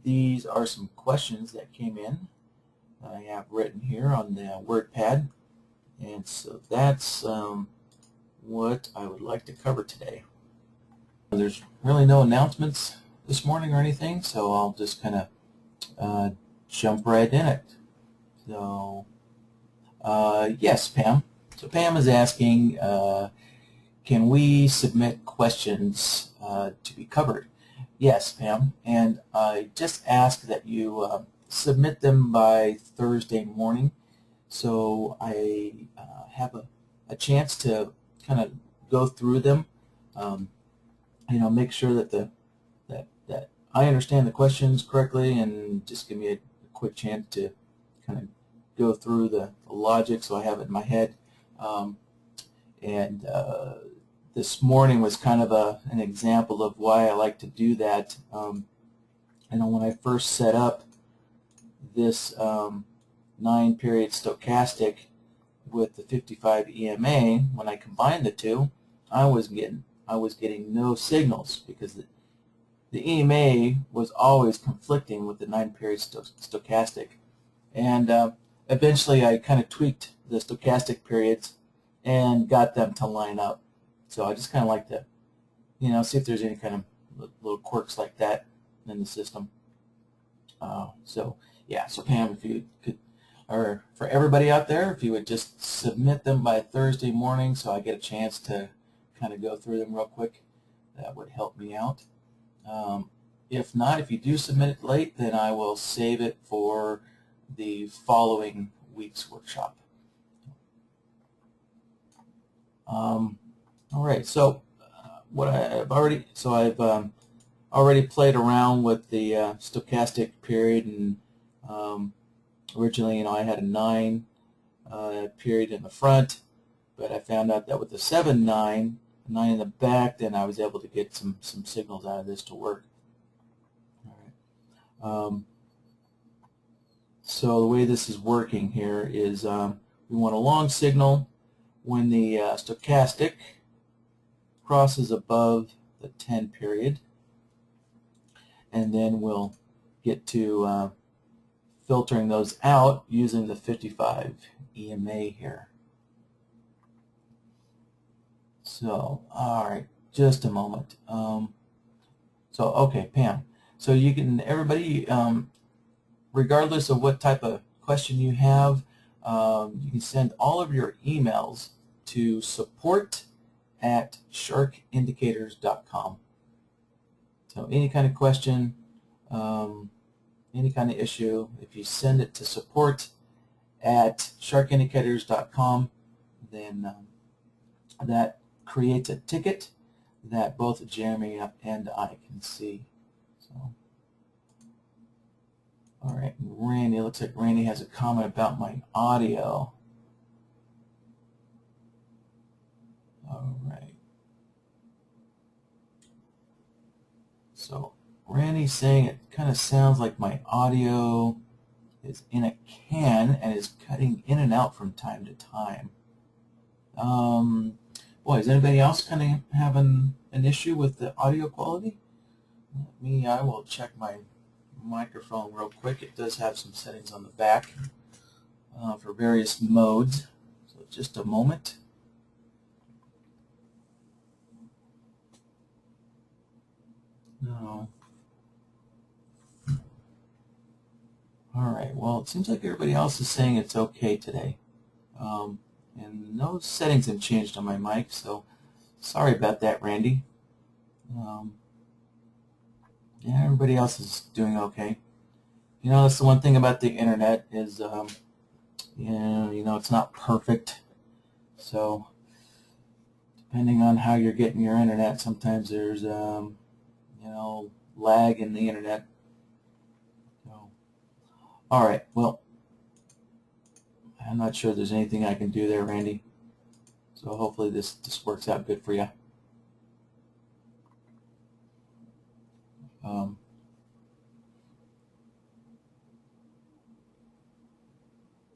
these are some questions that came in. I have written here on the WordPad, and so that's what I would like to cover today. There's really no announcements this morning or anything, so I'll just kind of jump right in it. So, yes, Pam. So Pam is asking, can we submit questions to be covered? Yes, Pam, and I just ask that you submit them by Thursday morning, so I have a chance to kind of go through them. Make sure that that I understand the questions correctly, and just give me a quick chance to kind of go through the logic so I have it in my head. This morning was kind of an example of why I like to do that. When I first set up this 9-period stochastic with the 55 EMA, when I combined the two, I was getting no signals because the EMA was always conflicting with the 9-period stochastic. And eventually I kind of tweaked the stochastic periods and got them to line up. So I just kind of like to, see if there's any kind of little quirks like that in the system. So Pam, if you could, or for everybody out there, if you would just submit them by Thursday morning so I get a chance to kind of go through them real quick, that would help me out. If not, if you do submit it late, then I will save it for the following week's workshop. All right, so I've already played around with the stochastic period, and originally, I had a 9 period in the front, but I found out that with the 7-9 in the back, then I was able to get some signals out of this to work. All right. So the way this is working here is we want a long signal when the stochastic crosses above the 10 period, and then we'll get to filtering those out using the 55 EMA here. So, all right, just a moment. Okay, Pam. So you can, everybody, regardless of what type of question you have, you can send all of your emails to support@sharkindicators.com. So any kind of question, any kind of issue, if you send it to support@sharkindicators.com, then that creates a ticket that both Jeremy and I can see. So, all right, Randy, it looks like Randy has a comment about my audio. All right. So Randy's saying it kind of sounds like my audio is in a can and is cutting in and out from time to time. Boy, is anybody else kind of having an issue with the audio quality? I will check my microphone real quick. It does have some settings on the back for various modes. So just a moment. No. All right, well, it seems like everybody else is saying it's okay today. And no settings have changed on my mic, so sorry about that, Randy. Yeah, everybody else is doing okay. That's the one thing about the internet is, it's not perfect. So depending on how you're getting your internet, sometimes there's, lag in the internet. So, all right, well, I'm not sure there's anything I can do there, Randy. So hopefully this works out good for you.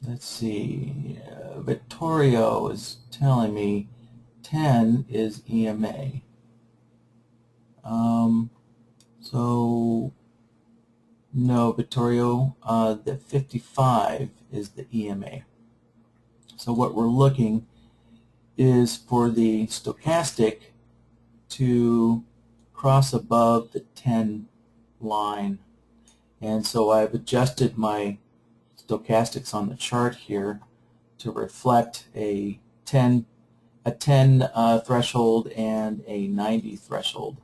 Let's see. Vittorio is telling me 10 is EMA. So No, Vittorio, the 55 is the EMA. So what we're looking is for the stochastic to cross above the 10 line. And so I've adjusted my stochastics on the chart here to reflect a 10 threshold and a 90 threshold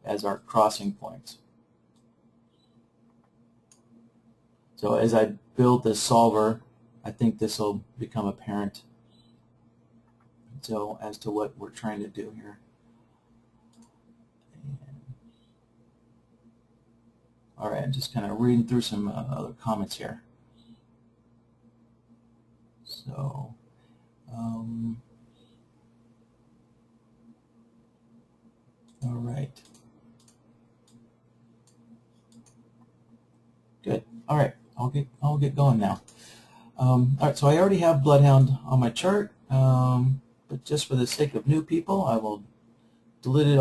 as our crossing points. So as I build this solver, I think this will become apparent. So as to what we're trying to do here. All right, I'm just kind of reading through some other comments here. So, all right. Good. All right, I'll get going now. All right, so I already have BloodHound on my chart, but just for the sake of new people, I will delete it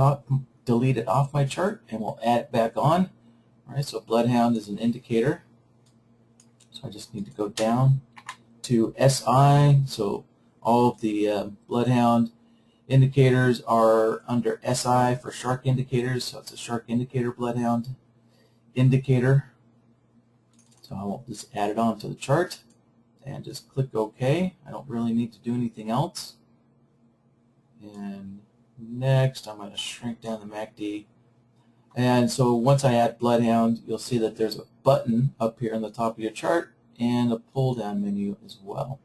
off my chart, and we'll add it back on. All right, so BloodHound is an indicator. So I just need to go down to SI. So all of the BloodHound indicators are under SI for shark indicators. So it's a shark indicator BloodHound indicator. So I will just add it onto the chart and just click OK. I don't really need to do anything else. And next, I'm going to shrink down the MACD. And so once I add BloodHound, you'll see that there's a button up here on the top of your chart and a pull-down menu as well.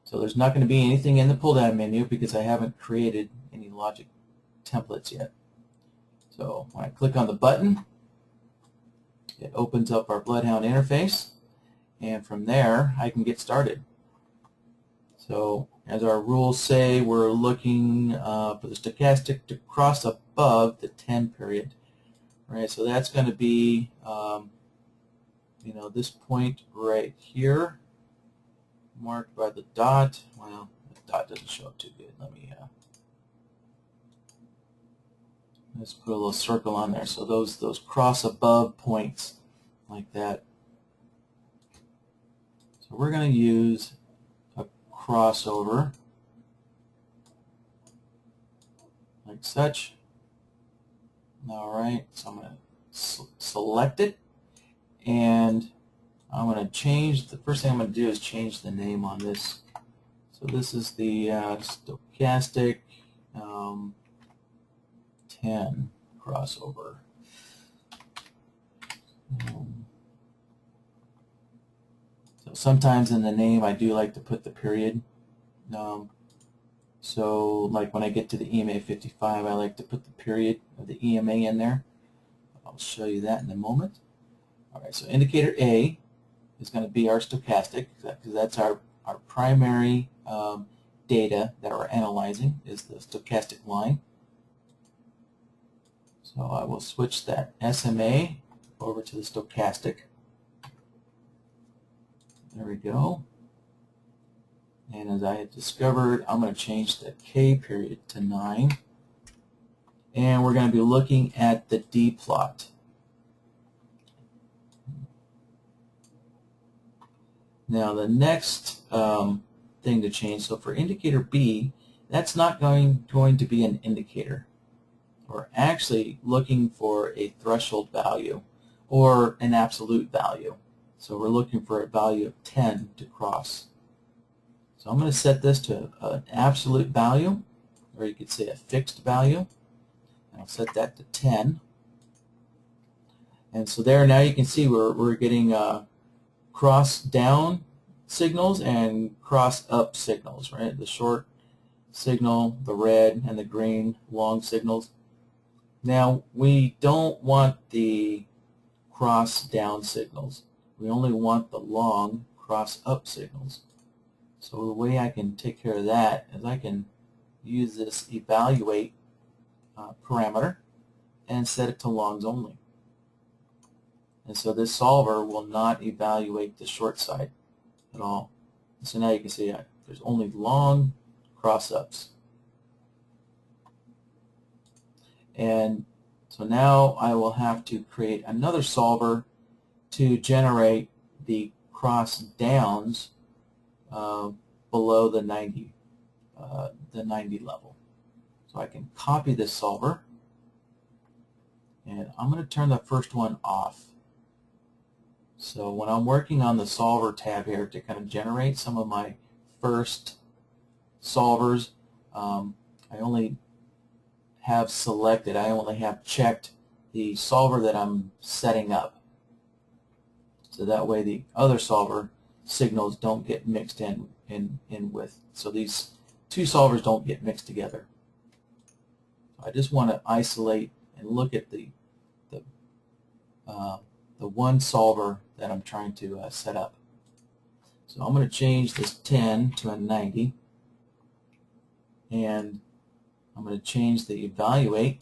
So there's not going to be anything in the pull-down menu because I haven't created any logic templates yet. So when I click on the button, it opens up our BloodHound interface, and from there I can get started. So as our rules say, we're looking for the stochastic to cross above the 10 period. Right, so that's going to be, this point right here, marked by the dot. Well, the dot doesn't show up too good. Let's put a little circle on there. So those cross above points like that. So we're going to use a crossover like such. All right, so I'm going to select it, and I'm going to change, the first thing I'm going to do is change the name on this. So this is the stochastic 10 crossover. So sometimes in the name I do like to put the period. So like when I get to the EMA 55, I like to put the period of the EMA in there. I'll show you that in a moment. All right, so indicator A is going to be our stochastic, because that's our primary data that we're analyzing is the stochastic line. So I will switch that SMA over to the stochastic. There we go. And as I had discovered, I'm going to change the K period to 9. And we're going to be looking at the D plot. Now the next thing to change, so for indicator B, that's not going to be an indicator. We're actually looking for a threshold value or an absolute value. So we're looking for a value of 10 to cross. So I'm going to set this to an absolute value, or you could say a fixed value. And I'll set that to 10. And so there now you can see we're getting cross down signals and cross up signals, right? The short signal, the red, and the green long signals. Now we don't want the cross down signals. We only want the long cross up signals. So the way I can take care of that is I can use this evaluate parameter and set it to longs only. And so this solver will not evaluate the short side at all. So now you can see there's only long cross-ups. And so now I will have to create another solver to generate the cross downs below the 90 level. So I can copy this solver, and I'm going to turn the first one off. So when I'm working on the solver tab here to kind of generate some of my first solvers, I only have selected, I only have checked the solver that I'm setting up. So that way the other solver signals don't get mixed in with. So these two solvers don't get mixed together. I just want to isolate and look at the one solver that I'm trying to set up. So I'm going to change this 10 to a 90, and I'm going to change the evaluate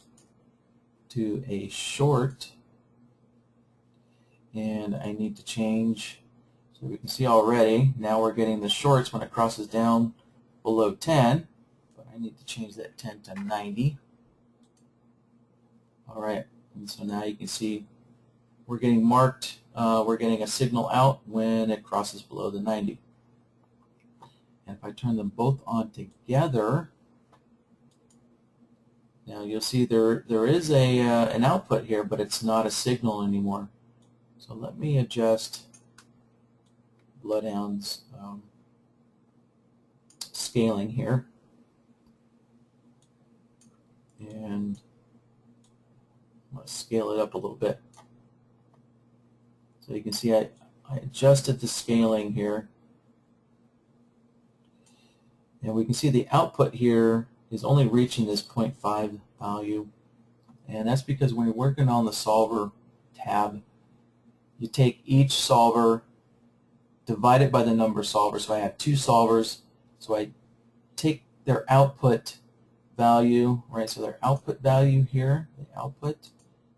to a short, and I need to change, so we can see already now we're getting the shorts when it crosses down below 10, but I need to change that 10 to 90. Alright, and so now you can see we're getting marked, we're getting a signal out when it crosses below the 90. And if I turn them both on together, now you'll see there is an output here, but it's not a signal anymore. So let me adjust BloodHound's scaling here, and I'm going to scale it up a little bit. So you can see I adjusted the scaling here, and we can see the output here is only reaching this 0.5 value, and that's because when you're working on the solver tab, you take each solver, divide it by the number of solvers. So I have two solvers, so I take their output value, right? So their output value here, the output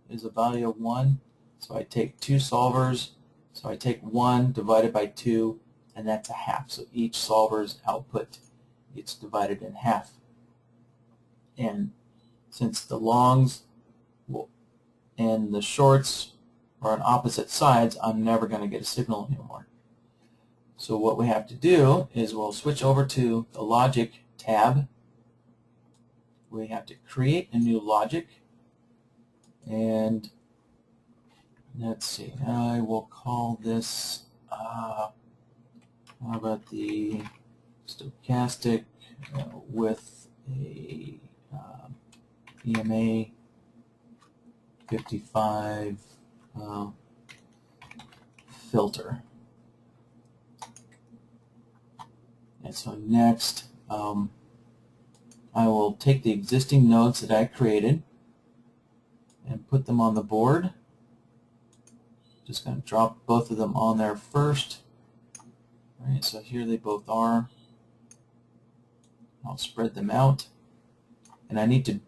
is a value of 1. So I take two solvers, so I take 1 divided by 2, and that's a half. So each solver's output gets divided in half. And since the longs and the shorts are on opposite sides, I'm never going to get a signal anymore. So what we have to do is we'll switch over to the logic tab. We have to create a new logic, and let's see, I will call this, how about the stochastic with a EMA 55 filter. And so next, I will take the existing nodes that I created and put them on the board. Just going to drop both of them on there first. All right, so here they both are. I'll spread them out, and I need to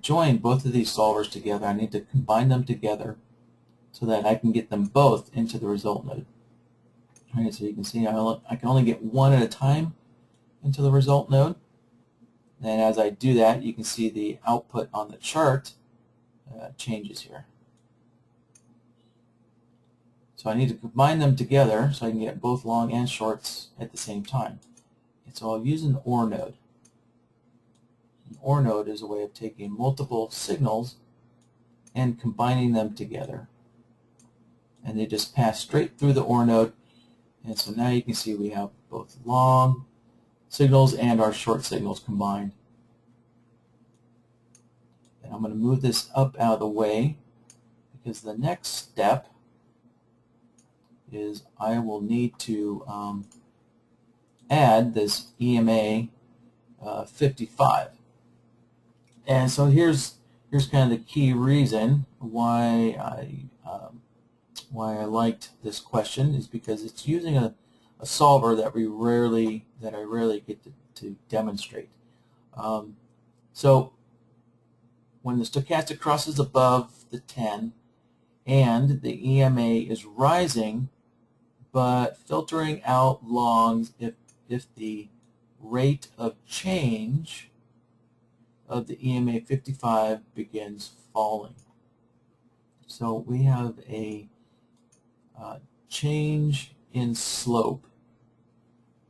join both of these solvers together. I need to combine them together so that I can get them both into the result node. All right, so you can see I can only get one at a time into the result node. And as I do that, you can see the output on the chart changes here. So I need to combine them together so I can get both long and shorts at the same time. And so I'll use an OR node. An OR node is a way of taking multiple signals and combining them together. And they just pass straight through the OR node. And so now you can see we have both long signals and our short signals combined. And I'm going to move this up out of the way because the next step is I will need to add this EMA 55. And so here's kind of the key reason why I liked this question, is because it's using a solver that I rarely get to demonstrate. So when the stochastic crosses above the 10 and the EMA is rising but filtering out longs if the rate of change of the EMA 55 begins falling. So we have a change in slope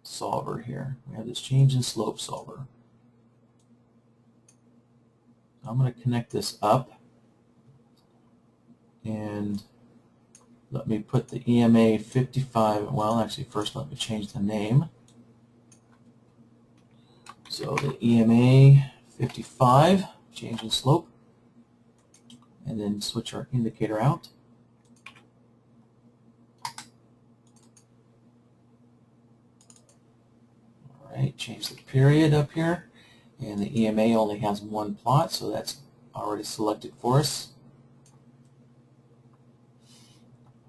solver here. We have this change in slope solver. I'm going to connect this up and let me put the EMA 55, well actually first let me change the name. So the EMA 55, change in slope, and then switch our indicator out. Alright, change the period up here. And the EMA only has one plot, so that's already selected for us.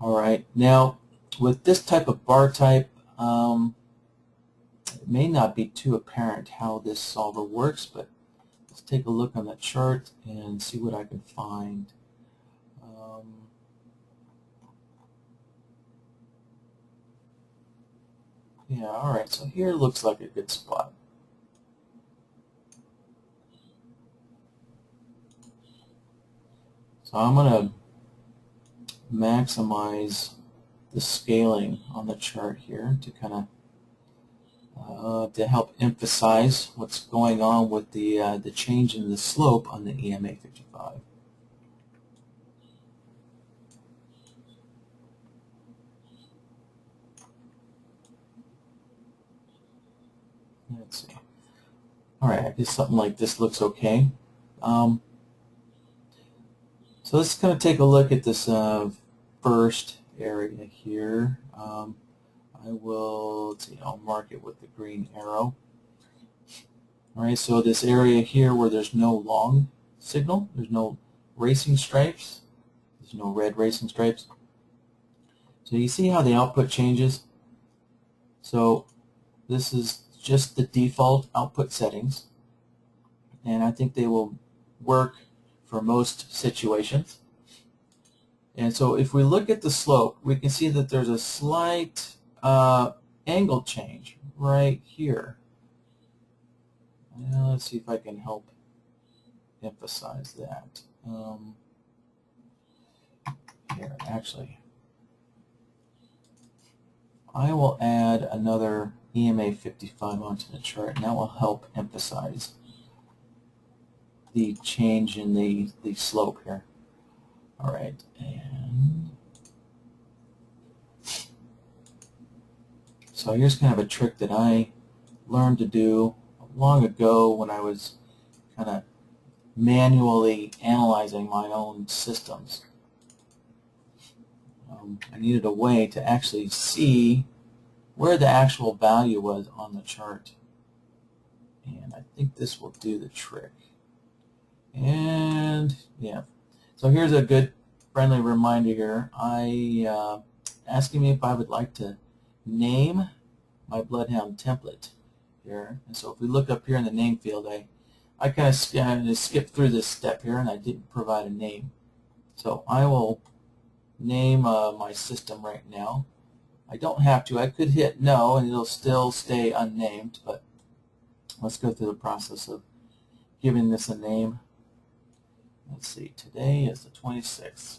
Alright, now with this type of bar type, it may not be too apparent how this solver works, but let's take a look on the chart and see what I can find. Yeah, alright, so here looks like a good spot. So I'm going to maximize the scaling on the chart here to kind of to help emphasize what's going on with the change in the slope on the EMA 55. Let's see. All right, I guess something like this looks okay. So let's kind of take a look at this first area here. I will, let's see, I'll mark it with the green arrow. All right, so this area here where there's no long signal, there's no racing stripes, there's no red racing stripes. So you see how the output changes? So this is just the default output settings, and I think they will work for most situations. And so if we look at the slope, we can see that there's a slight angle change right here. Now let's see if I can help emphasize that. Here, actually, I will add another EMA 55 onto the chart, and that will help emphasize the change in the slope here. All right, and so here's kind of a trick that I learned to do long ago when I was kind of manually analyzing my own systems. I needed a way to actually see where the actual value was on the chart, and I think this will do the trick. And yeah, so here's a good friendly reminder here. Asking me if I would like to name my BloodHound template here. And so if we look up here in the name field, I kind of skipped through this step here, and I didn't provide a name. So I will name my system right now. I don't have to. I could hit no, and it'll still stay unnamed, but let's go through the process of giving this a name. Let's see, today is the 26th.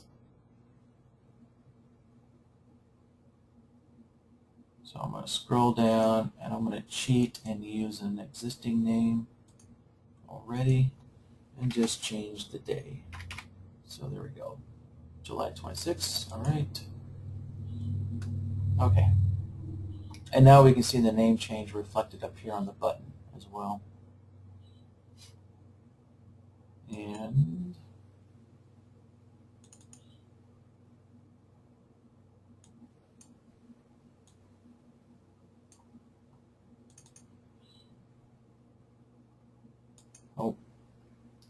So I'm going to scroll down, and I'm going to cheat and use an existing name already and just change the day. So there we go, July 26th. All right. Okay. And now we can see the name change reflected up here on the button as well. And oh,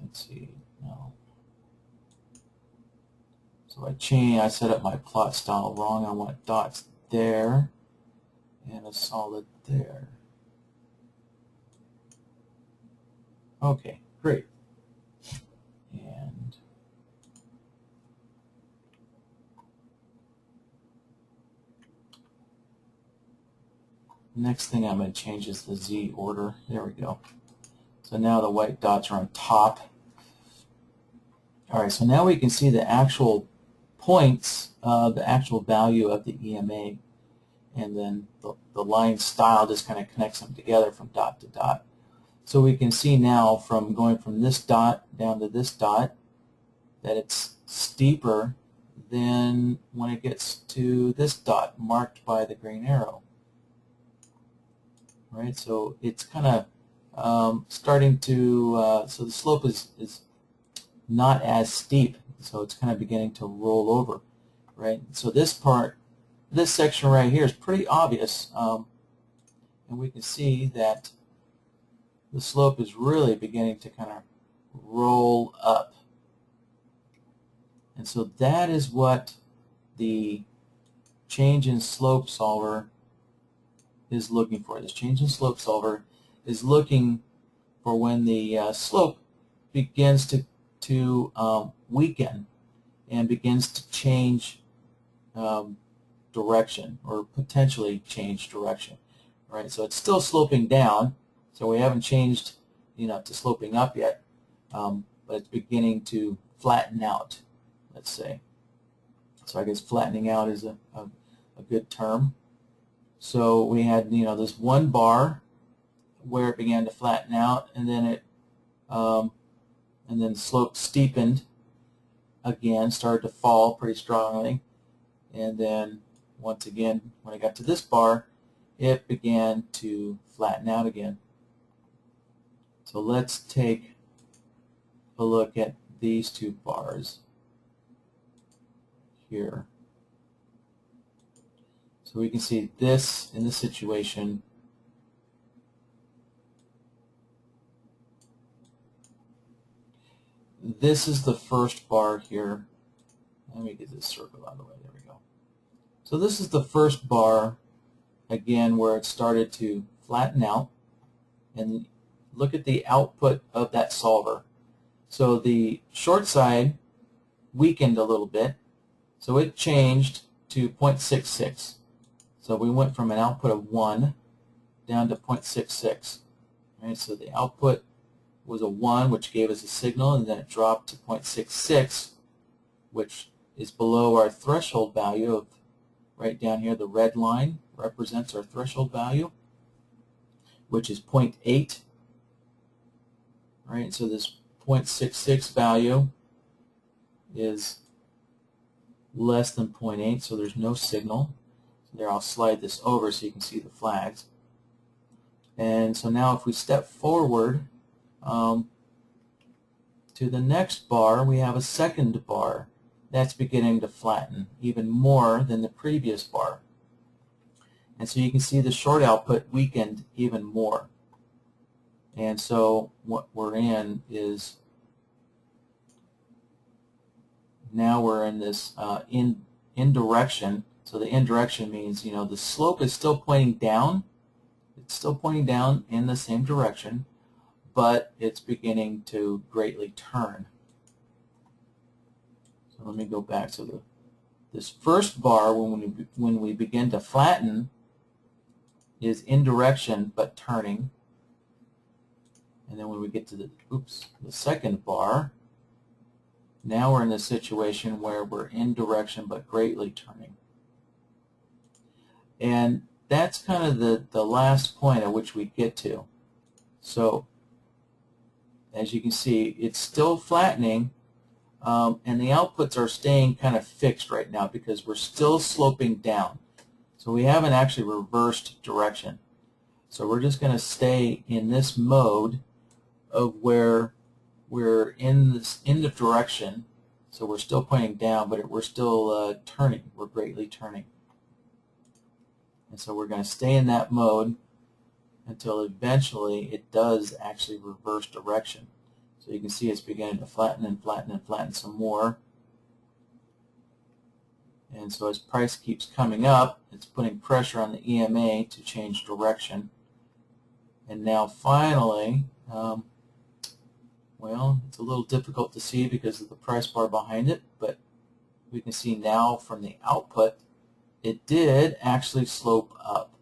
let's see. No. So I set up my plot style wrong. I want dots there and a solid there. Okay, great. And next thing I'm going to change is the Z order. There we go. So now the white dots are on top. All right, so now we can see the actual points the actual value of the EMA, and then the line style just kind of connects them together from dot to dot. So we can see now from going from this dot down to this dot that it's steeper than when it gets to this dot marked by the green arrow. Right, so it's kind of starting to, so the slope is not as steep, so it's kind of beginning to roll over, right? So this part, this section right here is pretty obvious, and we can see that the slope is really beginning to kind of roll up. And so that is what the change in slope solver is looking for. This change in slope solver is looking for when the slope begins to weaken and begins to change direction, or potentially change direction. Right? So it's still sloping down, so we haven't changed, to sloping up yet, but it's beginning to flatten out, let's say. So I guess flattening out is a good term. So we had, this one bar where it began to flatten out, and then the slope steepened again, started to fall pretty strongly, and then once again, when it got to this bar, it began to flatten out again. So let's take a look at these two bars here. So we can see this in this situation. This is the first bar here. Let me get this circle out of the way. There we go. So this is the first bar, again, where it started to flatten out. And look at the output of that solver. So the short side weakened a little bit, so it changed to 0.66. So we went from an output of 1 down to 0.66. Right? So the output was a 1, which gave us a signal, and then it dropped to 0.66, which is below our threshold value of, right down here, the red line represents our threshold value, which is 0.8. Right? So this 0.66 value is less than 0.8, so there's no signal. So there, I'll slide this over so you can see the flags. And so now if we step forward to the next bar, we have a second bar that's beginning to flatten even more than the previous bar. And so you can see the short output weakened even more. And so what we're in is, now we're in this in direction. So the in direction means, the slope is still pointing down. It's still pointing down in the same direction, but it's beginning to greatly turn. So let me go back. So this first bar, when we begin to flatten, is in direction but turning. And then when we get to the second bar, now we're in this situation where we're in direction but greatly turning. And that's kind of the last point at which we get to. So as you can see, it's still flattening, and the outputs are staying kind of fixed right now because we're still sloping down. So we haven't actually reversed direction. So we're just going to stay in this mode of where we're in the direction. So we're still pointing down, but we're still turning. We're greatly turning. And so we're going to stay in that mode until eventually it does actually reverse direction. So you can see it's beginning to flatten and flatten and flatten some more. And so as price keeps coming up, it's putting pressure on the EMA to change direction. And now finally, well, it's a little difficult to see because of the price bar behind it, but we can see now from the output, it did actually slope up.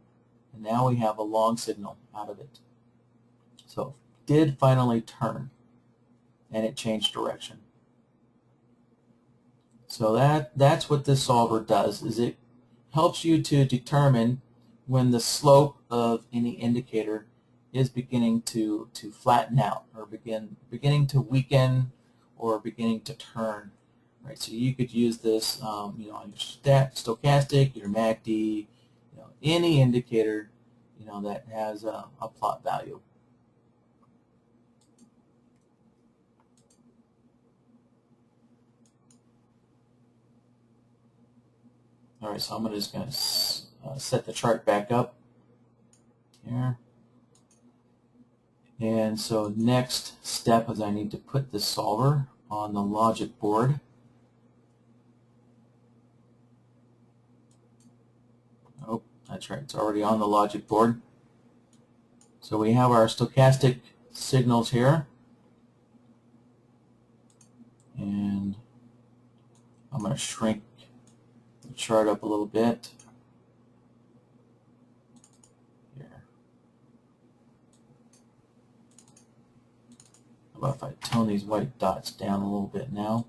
And now we have a long signal out of it. So it did finally turn, and it changed direction. So that's what this solver does, is it helps you to determine when the slope of any indicator is beginning to flatten out, or beginning to weaken, or beginning to turn. Right, so you could use this, on your stochastic, your MACD, any indicator, that has a plot value. All right, so I'm just going to set the chart back up here. And so next step is I need to put the solver on the logic board. Oh, that's right, it's already on the logic board. So we have our stochastic signals here. And I'm going to shrink the chart up a little bit. Here. How about if I tone these white dots down a little bit now?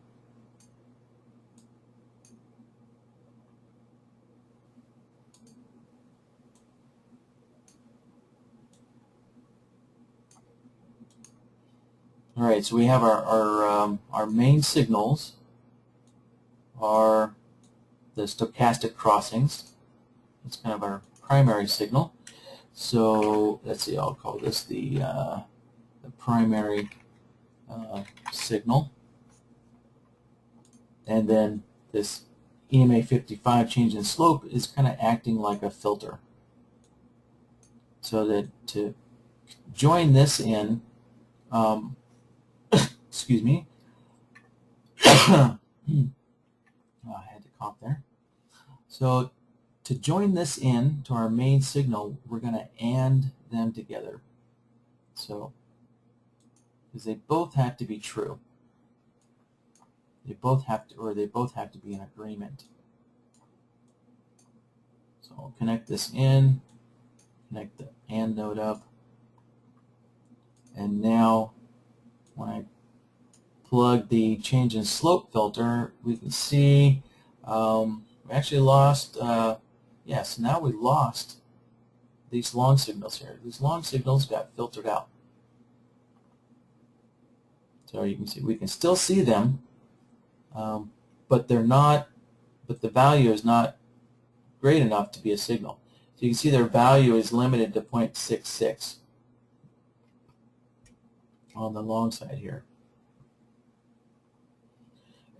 All right, so we have our main signals are the stochastic crossings. That's kind of our primary signal. So let's see, I'll call this the primary signal. And then this EMA 55 change in slope is kind of acting like a filter. So that to join this in, excuse me, oh, I had to cough there. So to join this in to our main signal, we're going to AND them together. So, because they both have to be true. They both have to, or they both have to be in agreement. So I'll connect this in, connect the AND node up, and now when I plug the change in slope filter, we can see we actually lost, so now we lost these long signals here. These long signals got filtered out. So you can see, we can still see them, but they're not, but the value is not great enough to be a signal. So you can see their value is limited to 0.66 on the long side here.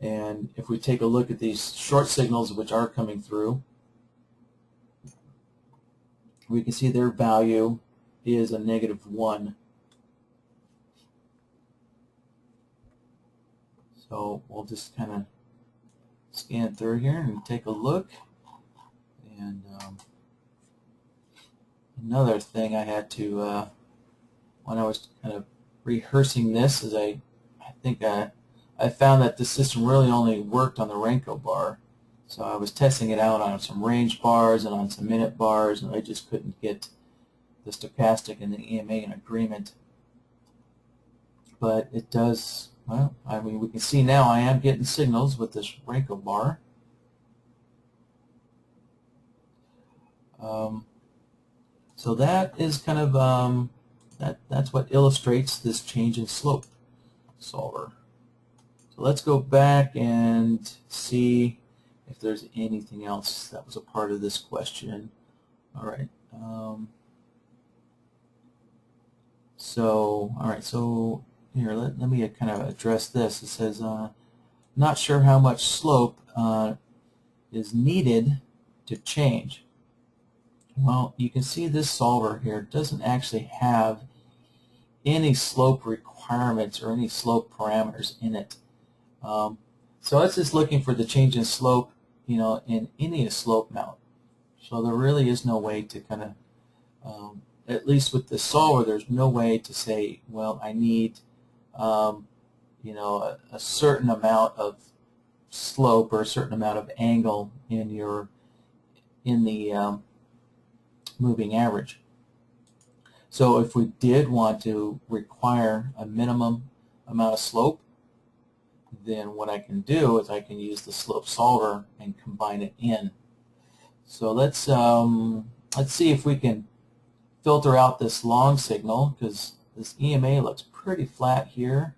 And if we take a look at these short signals which are coming through, we can see their value is a -1. So we'll just kind of scan through here and take a look. And another thing I had to, when I was kind of rehearsing this, is I think I found that the system really only worked on the Renko bar. So I was testing it out on some range bars and on some minute bars, and I just couldn't get the stochastic and the EMA in agreement. But it does, well, I mean, we can see now I am getting signals with this Renko bar. So that is kind of, that's what illustrates this change in slope solver. So let's go back and see if there's anything else that was a part of this question. All right. So here, let me kind of address this. It says, not sure how much slope is needed to change. Well, you can see this solver here doesn't actually have any slope requirements or any slope parameters in it. So it's just looking for the change in slope, in any slope mount. So there really is no way to kind of, at least with the solver, there's no way to say, well, I need, a certain amount of slope or a certain amount of angle in the moving average. So if we did want to require a minimum amount of slope, then what I can do is I can use the slope solver and combine it in. So let's see if we can filter out this long signal, because this EMA looks pretty flat here.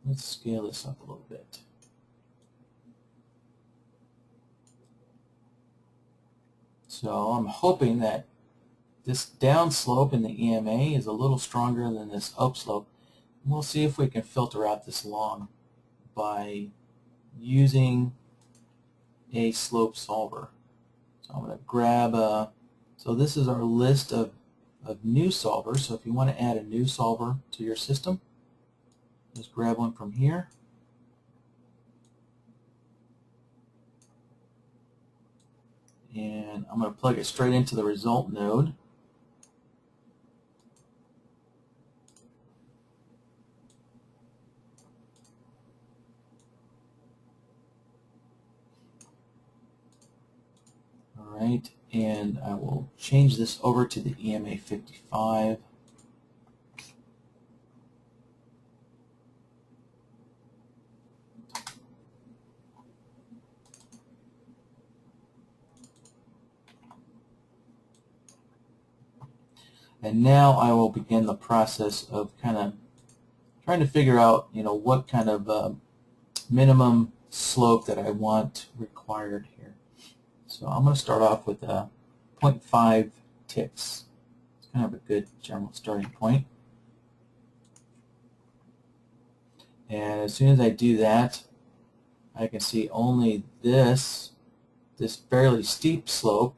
Let's scale this up a little bit. So I'm hoping that this downslope in the EMA is a little stronger than this upslope. We'll see if we can filter out this long by using a slope solver. So I'm going to grab so this is our list of new solvers. So if you want to add a new solver to your system, just grab one from here. And I'm going to plug it straight into the result node. All right, and I will change this over to the EMA 55. And now I will begin the process of kind of trying to figure out, what kind of minimum slope that I want required here. So I'm going to start off with 0.5 ticks. It's kind of a good general starting point. And as soon as I do that, I can see only this fairly steep slope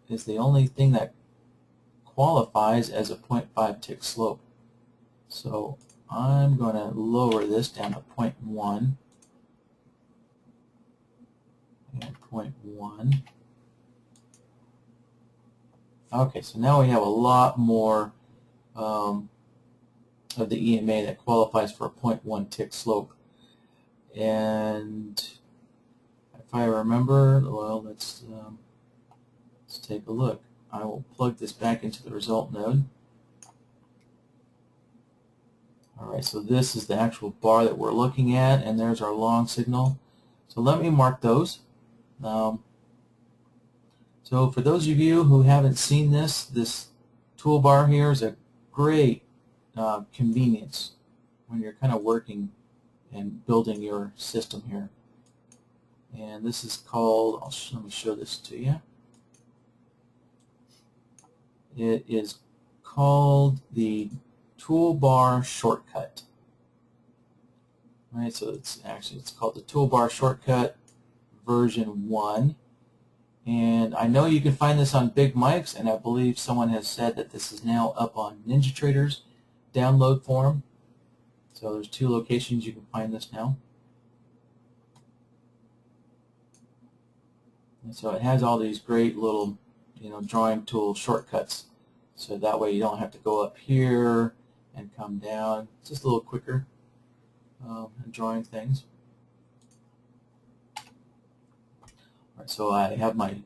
is the only thing that qualifies as a 0.5 tick slope. So I'm going to lower this down to 0.1 and 0.1. Okay, so now we have a lot more of the EMA that qualifies for a 0.1 tick slope. And if I remember, well, let's take a look. I will plug this back into the result node. Alright, so this is the actual bar that we're looking at, and there's our long signal. So let me mark those. So for those of you who haven't seen this toolbar here is a great convenience when you're kind of working and building your system here. And this is called, let me show this to you. It is called the toolbar shortcut. Right, so it's called the toolbar shortcut version 1. And I know you can find this on Big Mike's, and I believe someone has said that this is now up on NinjaTrader's download forum. So there's 2 locations you can find this now. And so it has all these great little drawing tool shortcuts, so that way you don't have to go up here and come down. It's just a little quicker in drawing things. Alright, so I have my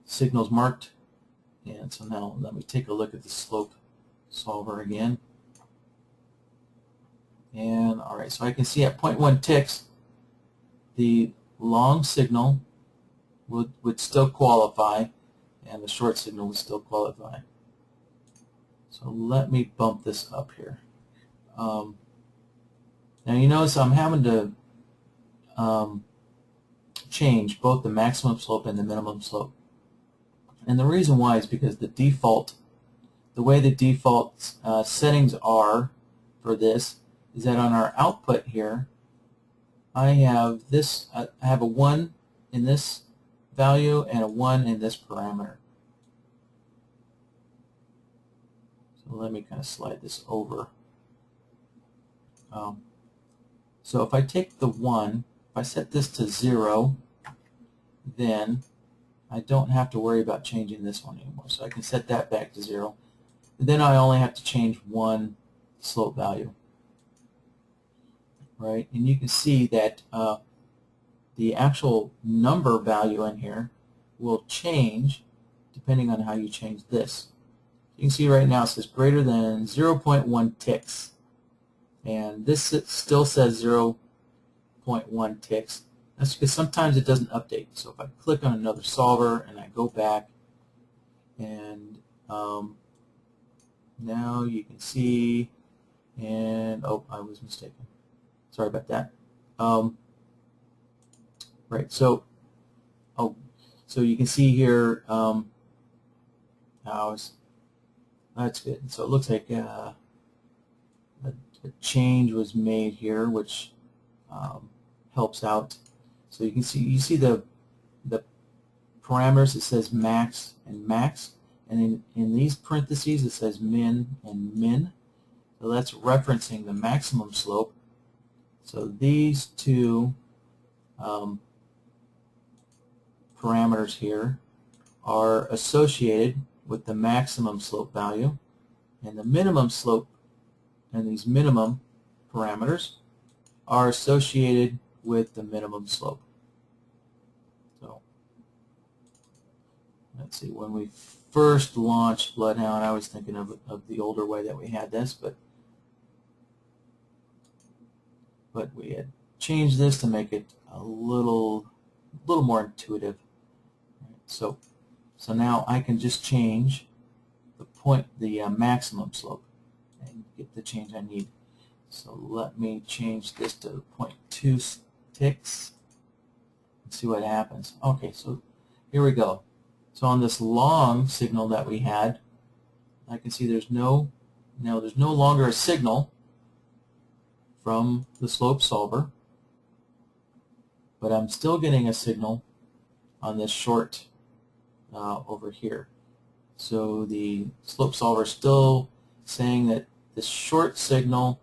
signals marked, and so now let me take a look at the slope solver again. And alright, so I can see at 0.1 ticks the long signal would still qualify, and the short signal would still qualify. So let me bump this up here. Now you notice I'm having to change both the maximum slope and the minimum slope. And the reason why is because the way the default settings are for this is that on our output here, I have a 1 in this value and a 1 in this parameter. So let me kind of slide this over. So if I take the 1, if I set this to 0, then I don't have to worry about changing this one anymore. So I can set that back to 0. And then I only have to change one slope value. Right? And you can see that the actual number value in here will change depending on how you change this. You can see right now it says greater than 0.1 ticks. and this still says 0.1 ticks. That's because sometimes it doesn't update. So if I click on another solver and I go back, and now you can see, and oh, I was mistaken. Sorry about that. Right, so so you can see here that's good. So it looks like a change was made here, which helps out. So you see the parameters. It says max and max, and in these parentheses it says min and min. So that's referencing the maximum slope. So these two parameters here are associated with the maximum slope value, and the minimum slope, and these minimum parameters are associated with the minimum slope. So let's see, when we first launched BloodHound, I was thinking of the older way that we had this, but we had changed this to make it a little more intuitive. So now I can just change the maximum slope and get the change I need. So let me change this to 0.2 ticks and see what happens. Okay, so here we go. So on this long signal that we had, I can see there's no longer a signal from the slope solver, but I'm still getting a signal on this short over here. So the slope solver is still saying that this short signal,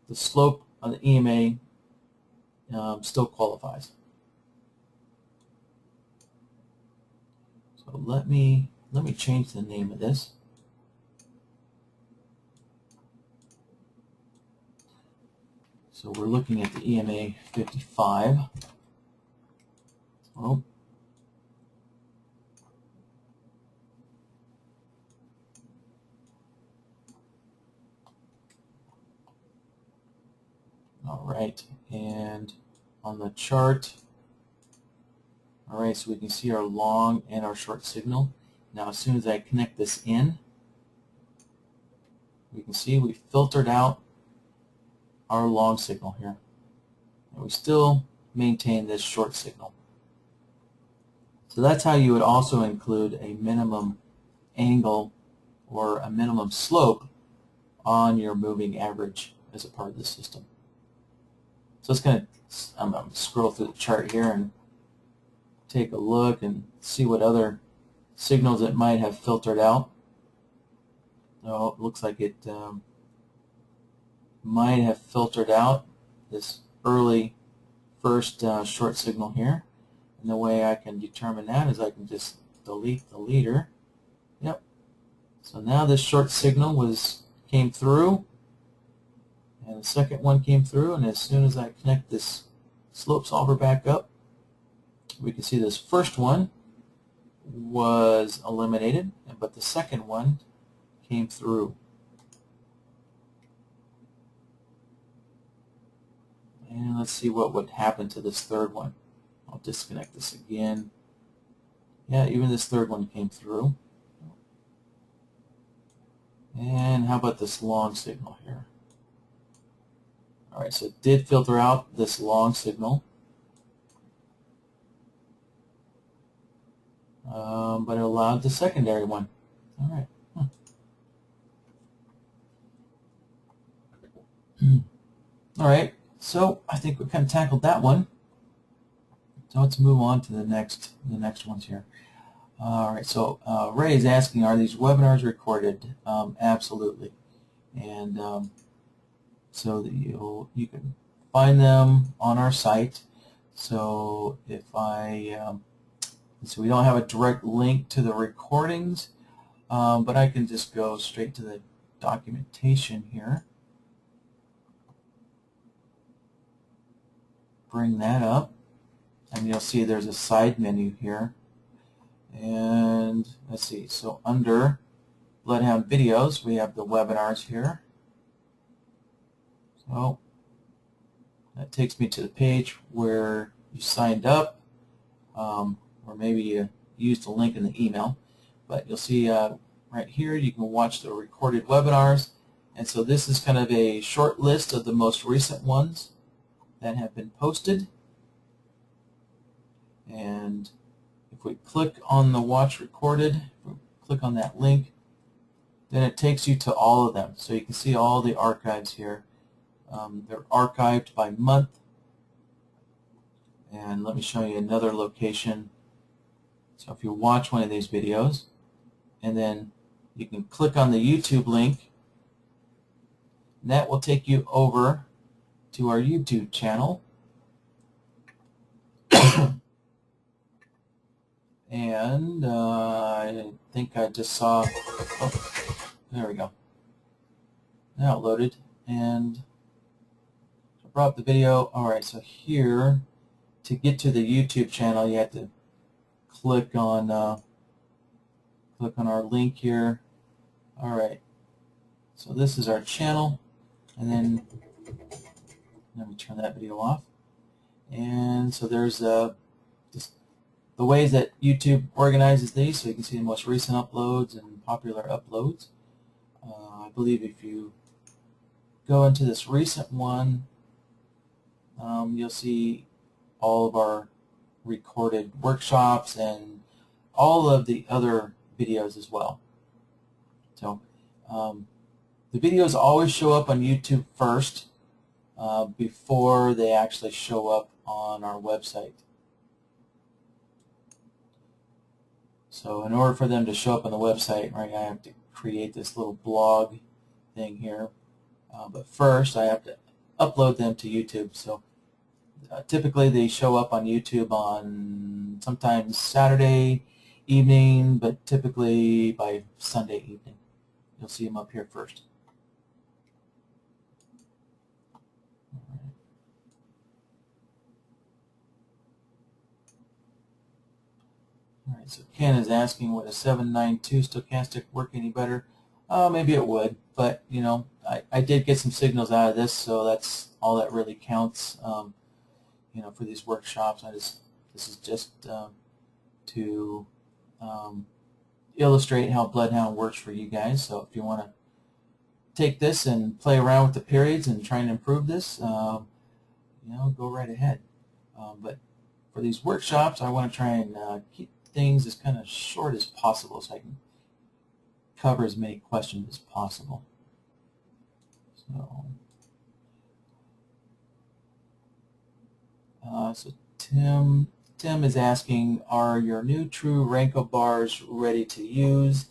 the slope on the EMA, still qualifies. So let me change the name of this. So we're looking at the EMA 55. Oh. All right, and on the chart, all right, so we can see our long and our short signal. Now as soon as I connect this in, we can see we filtered out our long signal here, and we still maintain this short signal. So that's how you would also include a minimum angle or a minimum slope on your moving average as a part of the system. So it's going to, I'm going to scroll through the chart here and take a look and see what other signals it might have filtered out. So it looks like it might have filtered out this early first short signal here. And the way I can determine that is I can just delete the leader. Yep. So now this short signal came through, and the second one came through, and as soon as I connect this slope solver back up, we can see this first one was eliminated, but the second one came through. And let's see what would happen to this third one. I'll disconnect this again. Yeah, even this third one came through. And how about this long signal here? All right, so it did filter out this long signal, but it allowed the secondary one. All right. All right, so I think we kind of tackled that one. So let's move on to the next ones here. All right, so Ray is asking, are these webinars recorded? Absolutely, and so that you can find them on our site. So if so we don't have a direct link to the recordings, but I can just go straight to the documentation here. Bring that up, and you'll see there's a side menu here. And let's see, so under BloodHound videos, we have the webinars here. So that takes me to the page where you signed up, or maybe you used the link in the email. But you'll see right here you can watch the recorded webinars. And so this is kind of a short list of the most recent ones that have been posted. And if we click on the watch recorded, if we click on that link, then it takes you to all of them. So you can see all the archives here. They're archived by month. And let me show you another location. So if you watch one of these videos, and then you can click on the YouTube link, and that will take you over to our YouTube channel. And I think I just saw, oh, there we go. Now it loaded, and I brought up the video. Alright, so here, to get to the YouTube channel, you have to click on our link here. Alright, so this is our channel, and then let me turn that video off. And so there's just the ways that YouTube organizes these, so you can see the most recent uploads and popular uploads. I believe if you go into this recent one, you'll see all of our recorded workshops and all of the other videos as well. So the videos always show up on YouTube first before they actually show up on our website. So in order for them to show up on the website, right, I have to create this little blog thing here. But first I have to upload them to YouTube. So typically they show up on YouTube on sometimes Saturday evening, but typically by Sunday evening. You'll see them up here first. All right, so Ken is asking, would a 792 stochastic work any better? Maybe it would, but you know, I did get some signals out of this, so that's all that really counts. You know, for these workshops, this is just to illustrate how BloodHound works for you guys. So if you want to take this and play around with the periods and try and improve this, you know, go right ahead. But for these workshops, I want to try and keep things as kind of short as possible so I can cover as many questions as possible. So Tim is asking, are your new true Renko bars ready to use?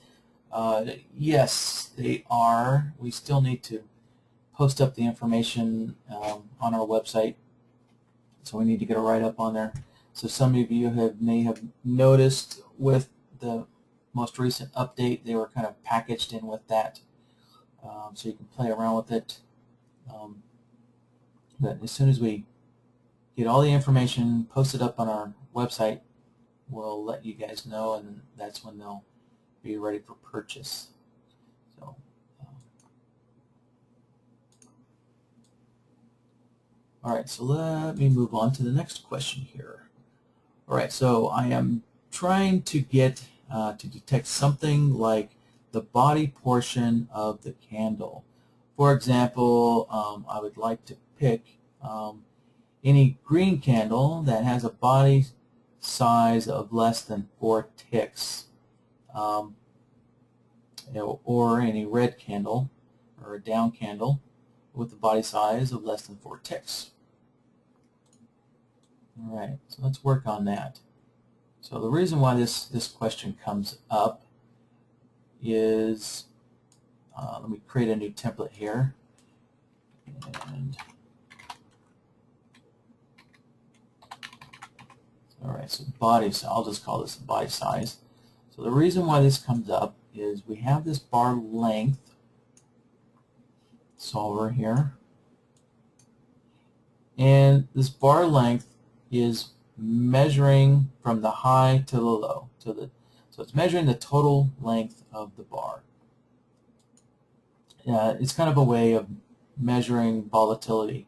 Yes, they are. We still need to post up the information on our website, so we need to get a write-up on there. So some of you may have noticed with the most recent update, they were kind of packaged in with that, so you can play around with it. But as soon as we get all the information posted up on our website, we'll let you guys know, and that's when they'll be ready for purchase. So, all right, so let me move on to the next question here. All right, so I am trying to get to detect something like the body portion of the candle. For example, I would like to pick any green candle that has a body size of less than 4 ticks, you know, or any red candle or a down candle with a body size of less than 4 ticks. All right, so let's work on that. So the reason why this question comes up is, let me create a new template here. And all right, so body size, I'll just call this body size. So the reason why this comes up is we have this bar length solver here, and this bar length is measuring from the high to the low. So it's measuring the total length of the bar. It's kind of a way of measuring volatility,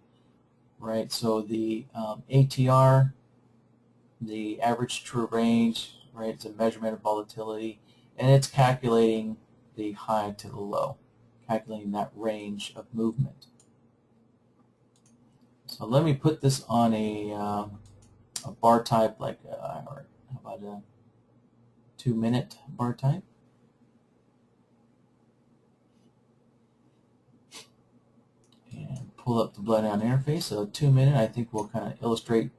right? So the ATR, the average true range, right? It's a measurement of volatility, and it's calculating the high to the low, calculating that range of movement. So let me put this on a bar type, like how about a 2-minute bar type. And pull up the BloodHound interface. So 2-minute, I think will kind of illustrate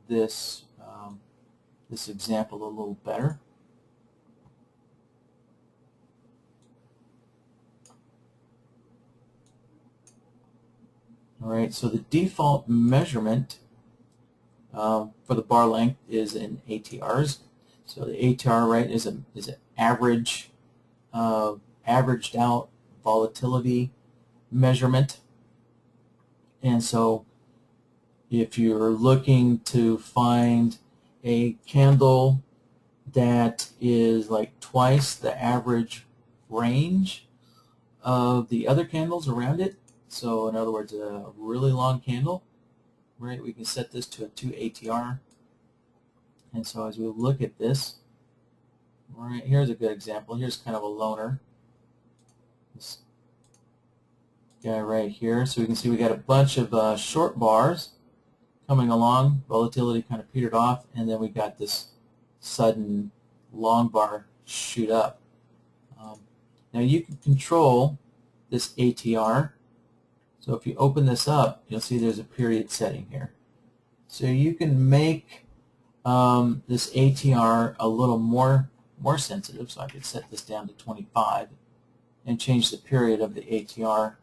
this this example a little better. All right, so the default measurement for the bar length is in ATRs. So the ATR, right, is an average averaged out volatility measurement. And so if you're looking to find a candle that is like twice the average range of the other candles around it, so in other words, a really long candle, right, we can set this to a 2 ATR. And so as we look at this, right, here's a good example. Here's kind of a loner. This guy right here. So we can see we got a bunch of short bars coming along. Volatility kind of petered off, and then we got this sudden long bar shoot up. Now you can control this ATR. So if you open this up, you'll see there's a period setting here. So you can make this ATR a little more sensitive. So I could set this down to 25 and change the period of the ATR.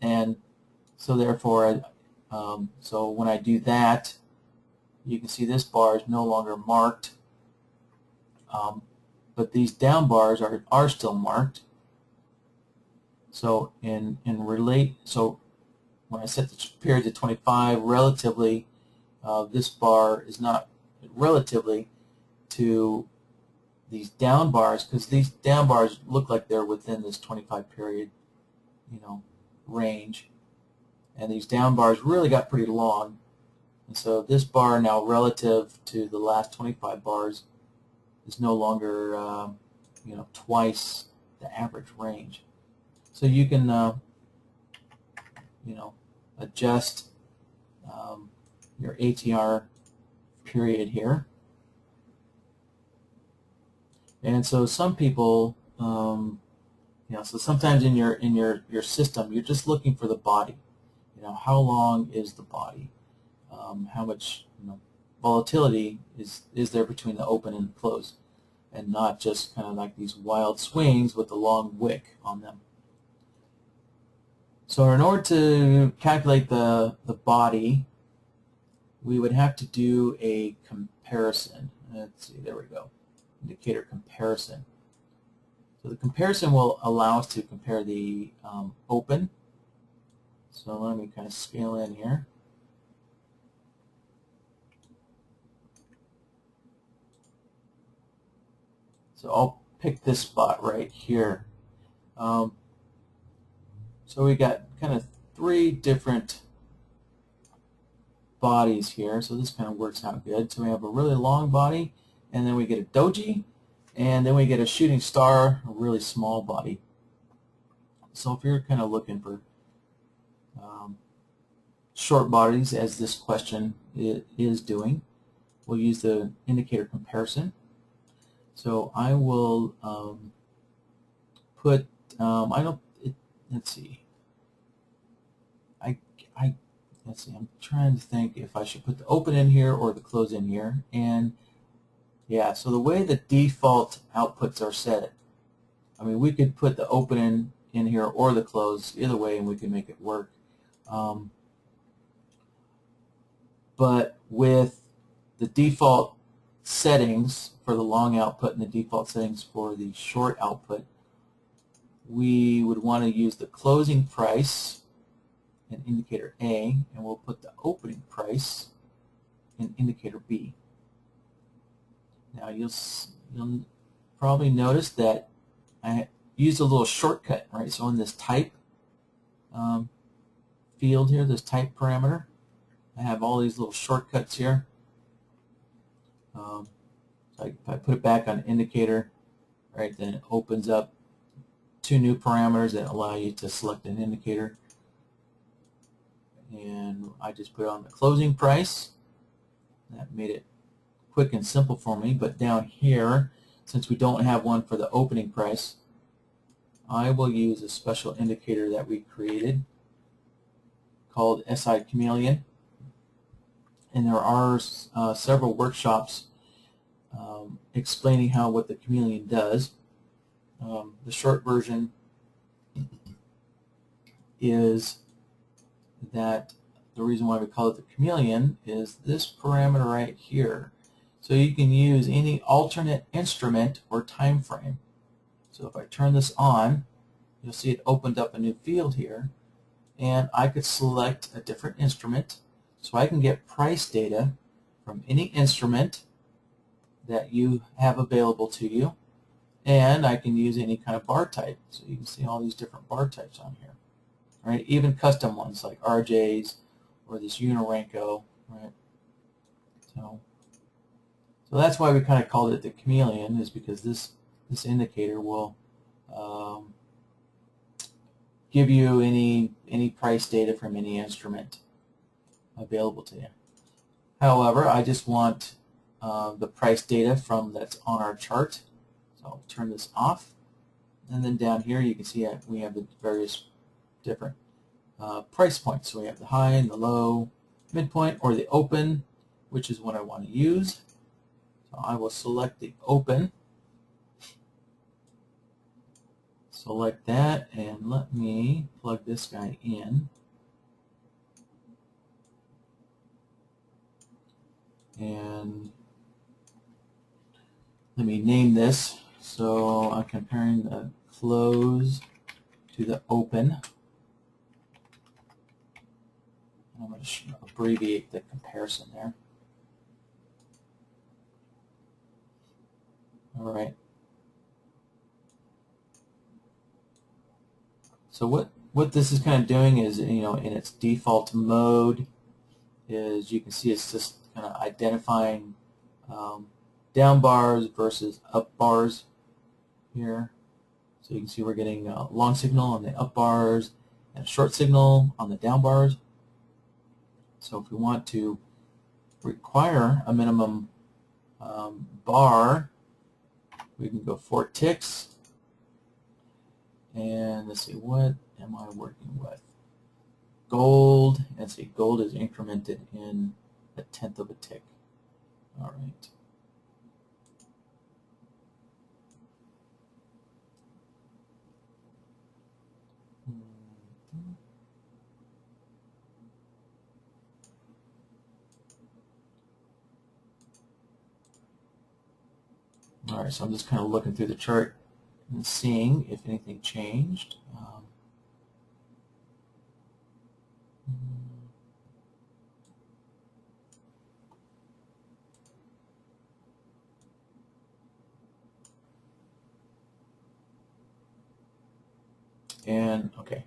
And so therefore, so when I do that, you can see this bar is no longer marked, but these down bars are still marked. So so when I set the period to 25, relatively, this bar is not relatively to these down bars, because these down bars look like they're within this 25 period, range, and these down bars really got pretty long, and so this bar now relative to the last 25 bars is no longer twice the average range. So you can adjust your ATR period here. And so some people, so sometimes in your system, you're just looking for the body. How long is the body? How much volatility is there between the open and the close, and not just kind of like these wild swings with the long wick on them. So in order to calculate the body, we would have to do a comparison. Let's see, there we go. Indicator comparison. So the comparison will allow us to compare the open. So let me kind of scale in here. So I'll pick this spot right here. So we got kind of 3 different bodies here. So this kind of works out good. So we have a really long body, and then we get a doji, and then we get a shooting star, a really small body. So if you're kind of looking for short bodies, as this question is doing, we'll use the indicator comparison. So I will put, let's see, let's see, I'm trying to think if I should put the open in here or the close in here. And yeah, so the way the default outputs are set, I mean, we could put the open in here or the close, either way, and we can make it work. But with the default settings for the long output and the default settings for the short output, we would want to use the closing price in indicator A, and we'll put the opening price in indicator B. Now you'll probably notice that I used a little shortcut, right? So in this type, field here, this type parameter. I have all these little shortcuts here. So if I put it back on indicator, right, then it opens up 2 new parameters that allow you to select an indicator. And I just put on the closing price. That made it quick and simple for me. But down here, since we don't have one for the opening price, I will use a special indicator that we created called SI Chameleon. And there are several workshops explaining what the chameleon does. The short version is that the reason why we call it the chameleon is this parameter right here. So you can use any alternate instrument or time frame. So if I turn this on, you'll see it opened up a new field here, and I could select a different instrument, so I can get price data from any instrument that you have available to you, and I can use any kind of bar type. So you can see all these different bar types on here, right? Even custom ones like RJs or this Unirenko, right? So that's why we kind of called it the chameleon, is because this indicator will give you any price data from any instrument available to you. However, I just want the price data that's on our chart. So I'll turn this off. And then down here you can see we have the various different price points. So we have the high and the low, midpoint, or the open, which is what I want to use. So I will select the open. Select that, and let me plug this guy in. And let me name this. So I'm comparing the close to the open. I'm going to abbreviate the comparison there. All right. So what this is kind of doing is, in its default mode, is you can see it's just kind of identifying down bars versus up bars here. So you can see we're getting a long signal on the up bars and a short signal on the down bars. So if we want to require a minimum bar, we can go 4 ticks. And let's see, what am I working with? Gold. And see, gold is incremented in 1/10 of a tick. All right. All right, so I'm just kind of looking through the chart and seeing if anything changed. And okay,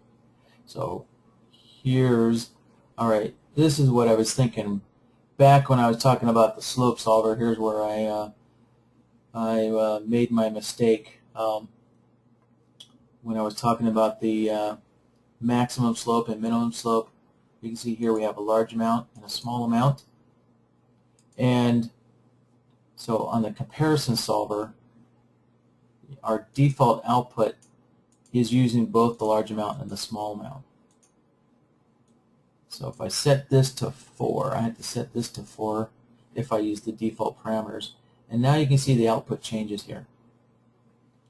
so here's, all right, this is what I was thinking back when I was talking about the slope solver. Here's where I made my mistake when I was talking about the maximum slope and minimum slope. You can see here we have a large amount and a small amount. And so on the comparison solver, our default output is using both the large amount and the small amount. So if I set this to 4, I had to set this to 4 if I use the default parameters. And now you can see the output changes here.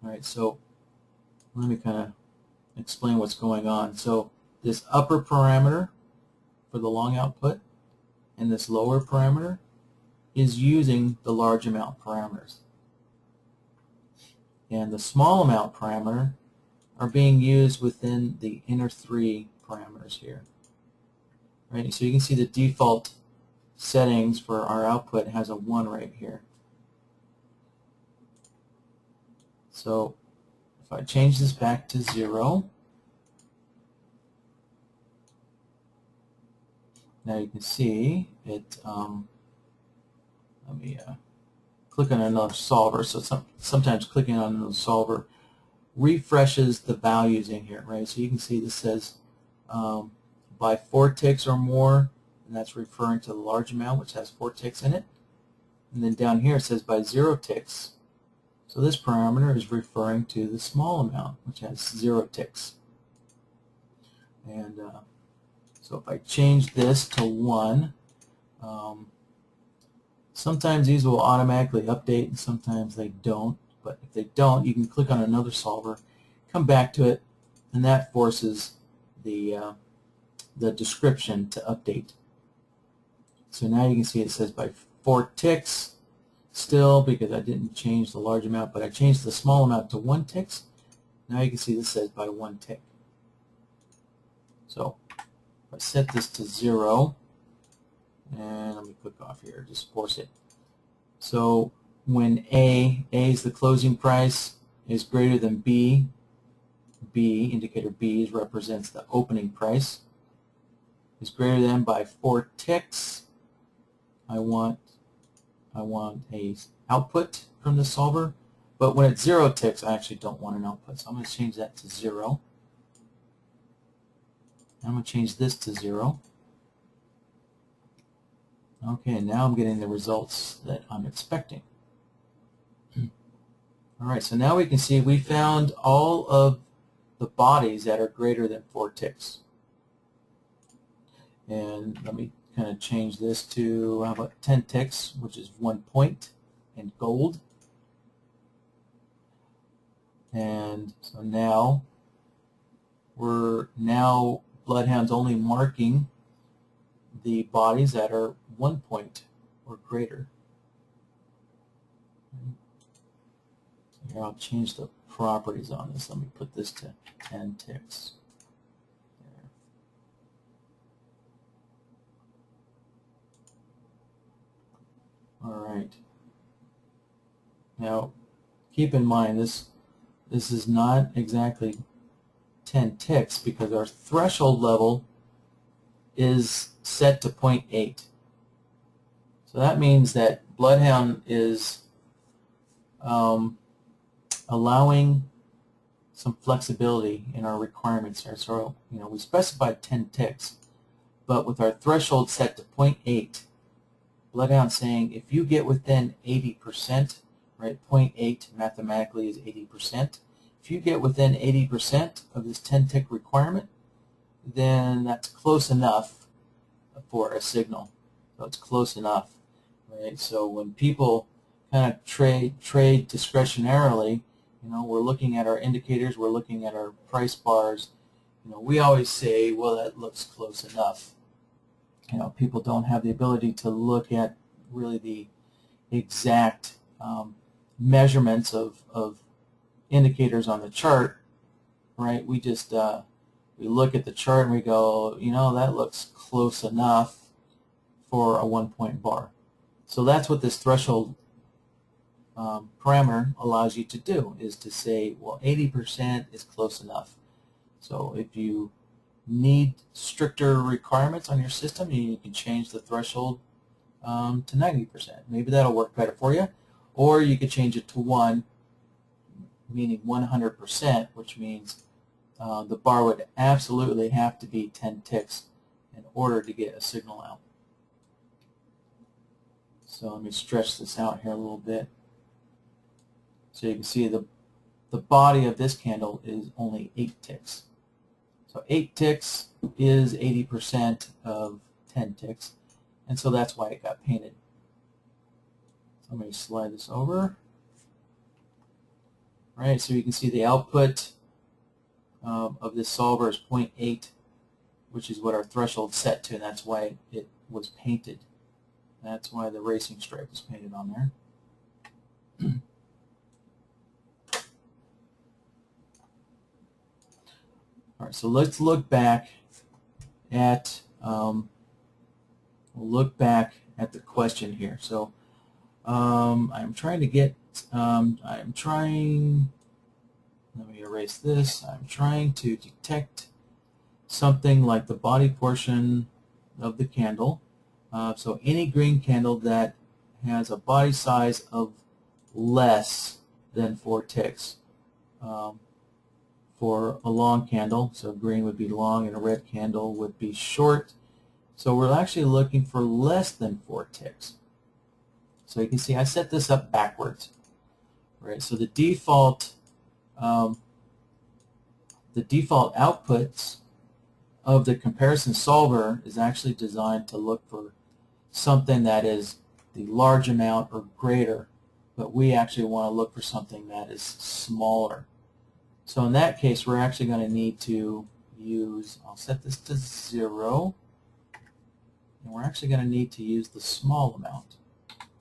All right, so let me kind of explain what's going on. So this upper parameter for the long output and this lower parameter is using the large amount parameters. And the small amount parameter are being used within the inner 3 parameters here. Right? So you can see the default settings for our output has a 1 right here. So if I change this back to 0, now you can see it. Let me click on another solver. So sometimes clicking on another solver refreshes the values in here, right? So you can see this says by 4 ticks or more, and that's referring to the large amount, which has 4 ticks in it. And then down here it says by 0 ticks. So this parameter is referring to the small amount, which has 0 ticks. And so if I change this to 1, sometimes these will automatically update and sometimes they don't. But if they don't, you can click on another solver, come back to it, and that forces the description to update. So now you can see it says by 4 ticks still, because I didn't change the large amount, but I changed the small amount to 1 ticks. Now you can see this says by 1 tick. So if I set this to 0, and let me click off here, just force it. So when A is the closing price, is greater than B, indicator B represents the opening price, is greater than by 4 ticks, I want a output from the solver. But when it's 0 ticks, I actually don't want an output. So I'm going to change that to 0. I'm going to change this to 0. Okay, now I'm getting the results that I'm expecting. All right, so now we can see we found all of the bodies that are greater than 4 ticks. And let me kind of change this to, how about 10 ticks, which is 1 point in gold. And so now BloodHound's only marking the bodies that are 1 point or greater. Here, I'll change the properties on this. Let me put this to 10 ticks. There. All right. Now, keep in mind this is not exactly 10 ticks because our threshold level is set to 0.8. So that means that BloodHound is allowing some flexibility in our requirements here. So, we specified 10 ticks, but with our threshold set to 0.8, BloodHound saying if you get within 80%, right, 0.8 mathematically is 80%. If you get within 80% of this 10 tick requirement, then that's close enough for a signal. So it's close enough, right? So when people kind of trade discretionarily, we're looking at our indicators, we're looking at our price bars. We always say, well, that looks close enough. People don't have the ability to look at really the exact measurements of indicators on the chart, right? We just we look at the chart and we go, that looks close enough for a 1 point bar. So that's what this threshold parameter allows you to do, is to say, well, 80% is close enough. So if you need stricter requirements on your system, you can change the threshold to 90%. Maybe that'll work better for you. Or you could change it to 1, meaning 100%, which means the bar would absolutely have to be 10 ticks in order to get a signal out. So let me stretch this out here a little bit. So you can see the body of this candle is only 8 ticks. So 8 ticks is 80% of 10 ticks, and so that's why it got painted. So let me slide this over. All right, so you can see the output of this solver is 0.8, which is what our threshold set to, and that's why it was painted. That's why the racing stripe was painted on there. All right, so let's look back at the question here. So I'm trying to get let me erase this. I'm trying to detect something like the body portion of the candle. So any green candle that has a body size of less than 4 ticks. For a long candle, so green would be long and a red candle would be short. So we're actually looking for less than 4 ticks. So you can see I set this up backwards. Right, so the default outputs of the comparison solver is actually designed to look for something that is the large amount or greater, but we actually want to look for something that is smaller. So in that case, we're actually going to need to use, I'll set this to 0, and we're actually going to need to use the small amount.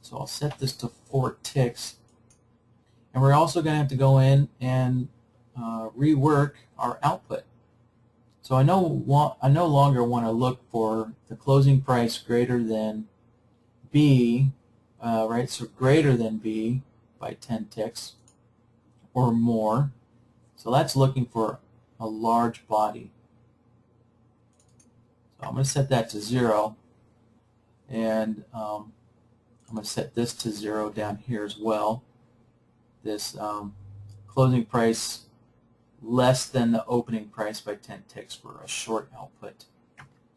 So I'll set this to 4 ticks. And we're also going to have to go in and rework our output. So I no longer want to look for the closing price greater than B, right? So greater than B by 10 ticks or more. So that's looking for a large body. So I'm going to set that to 0, and I'm going to set this to 0 down here as well. This closing price less than the opening price by 10 ticks for a short output.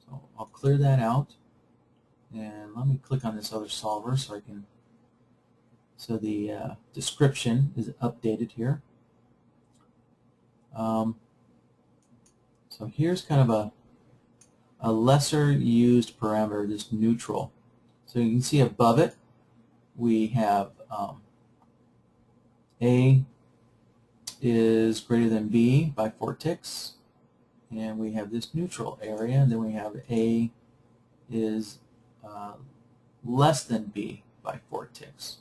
So I'll clear that out, and let me click on this other solver so I can, so the description is updated here. So here's kind of a lesser used parameter, this neutral. So you can see above it we have A is greater than B by 4 ticks, and we have this neutral area, and then we have A is less than B by 4 ticks.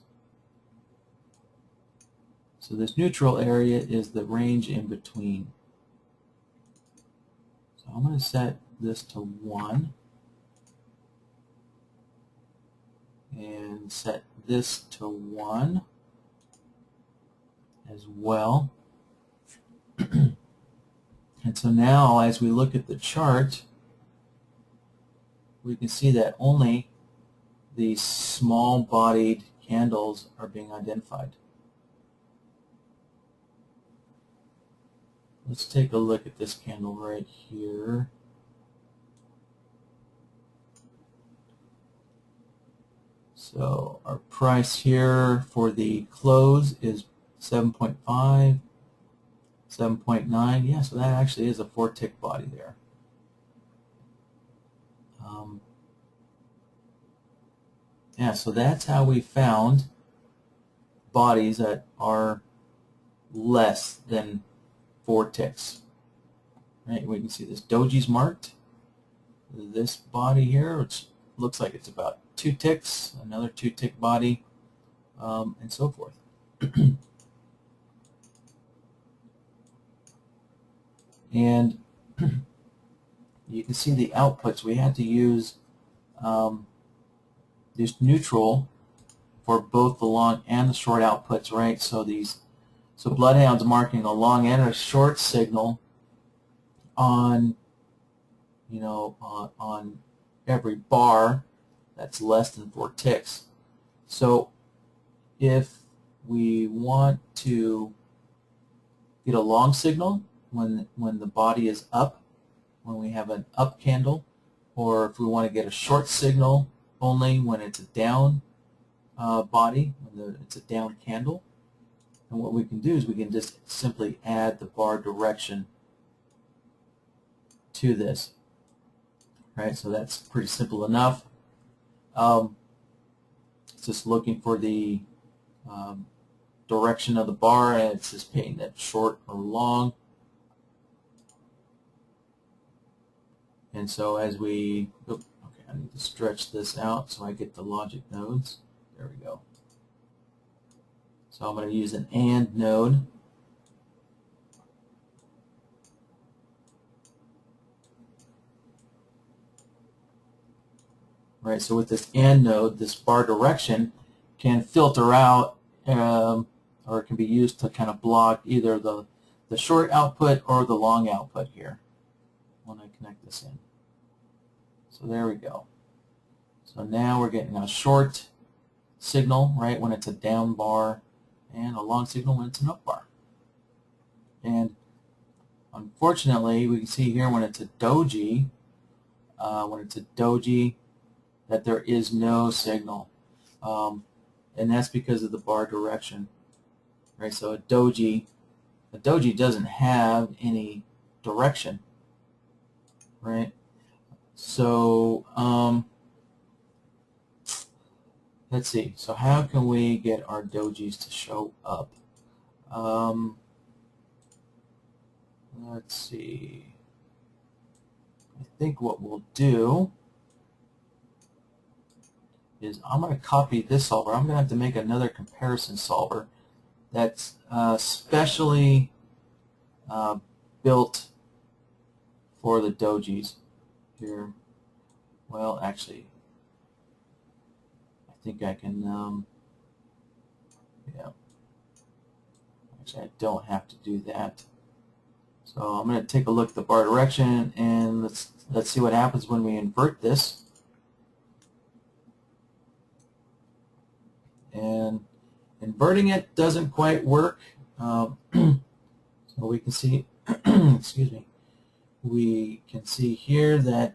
So this neutral area is the range in between. So I'm going to set this to 1 and set this to 1 as well. And so now as we look at the chart, we can see that only these small bodied candles are being identified. Let's take a look at this candle right here. So our price here for the close is 7.5, 7.9. Yeah, so that actually is a 4 tick body there. Yeah, so that's how we found bodies that are less than 4 ticks. Right, we can see this doji's marked. This body here, which looks like it's about 2 ticks, another 2 tick body, and so forth. And you can see the outputs. We had to use this neutral for both the long and the short outputs, right? So BloodHound's marking a long and a short signal on, on every bar that's less than 4 ticks. So if we want to get a long signal when the body is up, when we have an up candle, or if we want to get a short signal only when it's a down body, when it's a down candle, and what we can do is we can just simply add the bar direction to this. Right, so that's pretty simple enough. It's just looking for the direction of the bar, and it's just painting that short or long. And so as we, okay, I need to stretch this out so I get the logic nodes. There we go. So I'm going to use an AND node. Right, so with this AND node, this bar direction can filter out, or it can be used to kind of block either the short output or the long output here when I connect this in. So there we go. So now we're getting a short signal, right, when it's a down bar, and a long signal when it's an up bar. And unfortunately, we can see here when it's a doji, that there is no signal, and that's because of the bar direction, right? So a doji doesn't have any direction, right? So let's see. So how can we get our dojis to show up? Let's see. I think what we'll do is I'm going to copy this solver. I'm going to have to make another comparison solver that's specially built for the dojis here. Well, actually, I think I can, yeah. Actually, I don't have to do that. So I'm going to take a look at the bar direction, and let's see what happens when we invert this. And inverting it doesn't quite work. So we can see, excuse me, we can see here that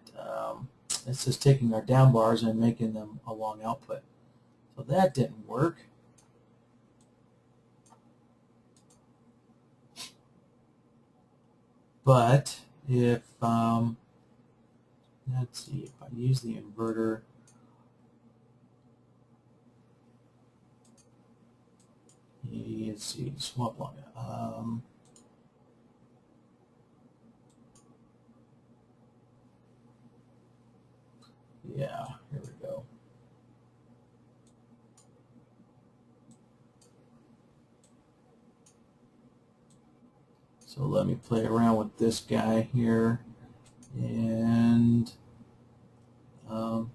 it's just taking our down bars and making them a long output. So that didn't work. But if, let's see, if I use the inverter, let's see, swap line. Yeah, here we go. So let me play around with this guy here, and all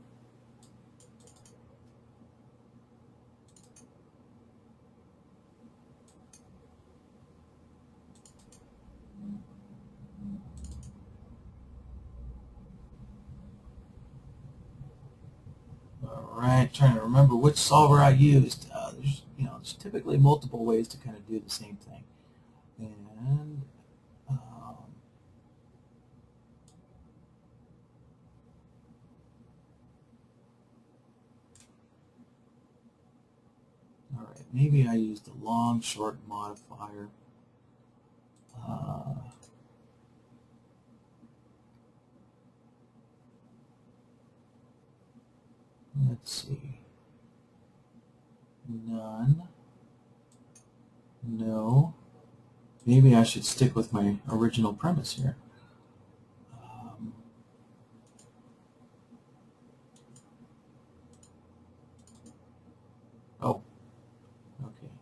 right, trying to remember which solver I used. There's typically multiple ways to kind of do the same thing, and all right, maybe I used the long short modifier. Let's see. None. No. Maybe I should stick with my original premise here. Oh, okay.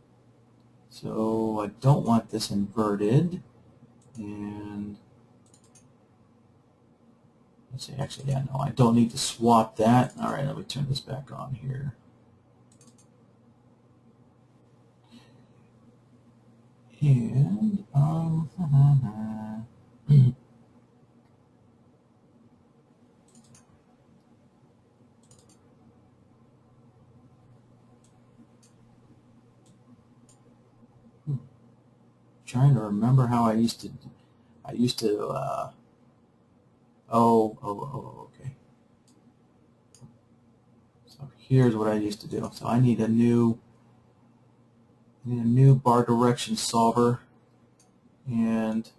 So I don't want this inverted, and let's see, actually, yeah, no, I don't need to swap that. All right, let me turn this back on here. And, trying to remember how I used to, okay. So here's what I used to do. So I need a new bar direction solver, and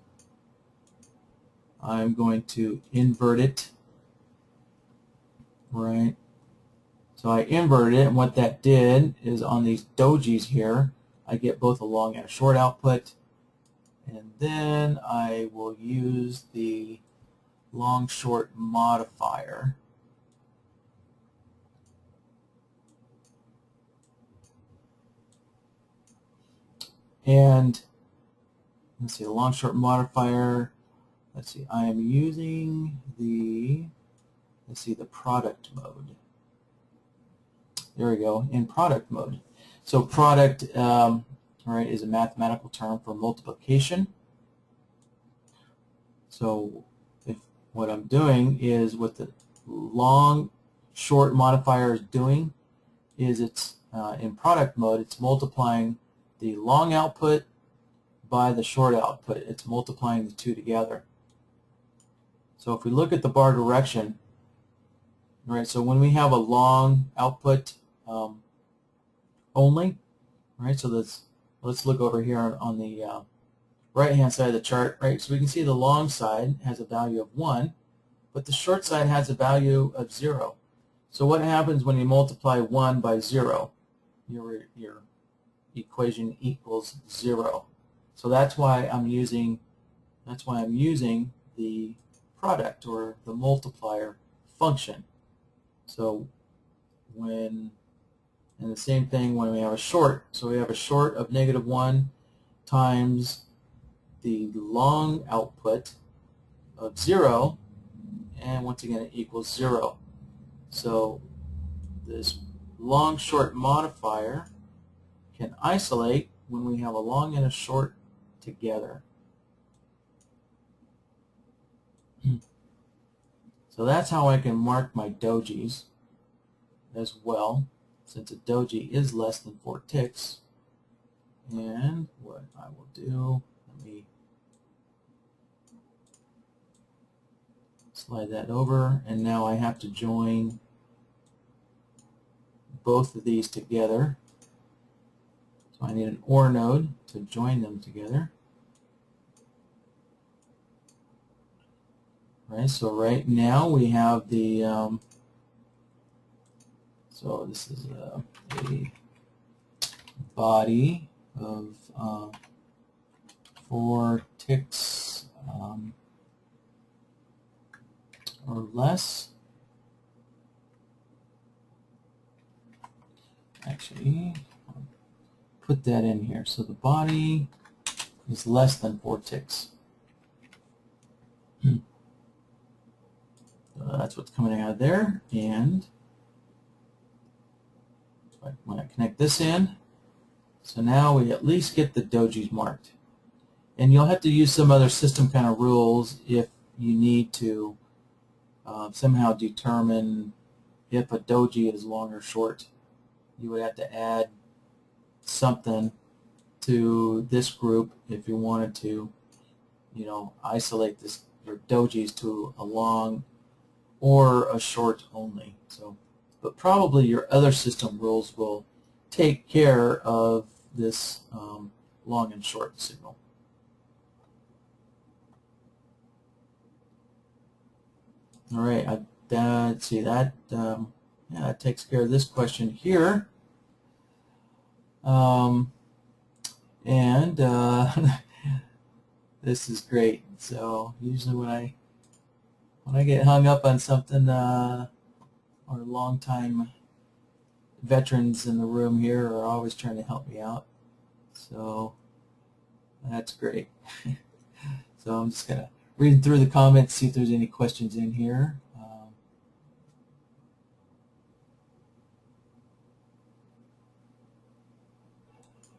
I'm going to invert it, right? So I inverted it, and what that did is on these dojis here, I get both a long and a short output, and then I will use the long short modifier. And let's see, the long short modifier, let's see, I am using the, let's see, the product mode. There we go, in product mode. So product, right, is a mathematical term for multiplication. So if what I'm doing is with long short modifier is doing is it's in product mode, it's multiplying the long output by the short output. It's multiplying the two together. So if we look at the bar direction, right, so when we have a long output only, right, so let's look over here on the right hand side of the chart, right, so we can see the long side has a value of 1, but the short side has a value of 0. So what happens when you multiply 1 by 0? Your equation equals 0. So that's why I'm using the product or the multiplier function. So and the same thing when we have a short. So we have a short of -1 times the long output of 0, and once again it equals 0. So this long short modifier can isolate when we have a long and a short together. So that's how I can mark my dojis as well, since a doji is less than 4 ticks. And what I will do, let me slide that over, and now I have to join both of these together. So I need an OR node to join them together. Right, so right now we have the, so this is a body of 4 ticks or less. Actually, I'll put that in here. So the body is less than 4 ticks. That's what's coming out of there. And when I connect this in, so now we at least get the dojis marked. And you'll have to use some other system kind of rules if you need to somehow determine if a doji is long or short. You would have to add something to this group if you wanted to, isolate your dojis to a long or a short only. So, but probably your other system rules will take care of this long and short signal. All right, let's see that. Yeah, that takes care of this question here. This is great. So usually when I get hung up on something, or long-time veterans in the room here are always trying to help me out. So that's great. So I'm just going to read through the comments, see if there's any questions in here.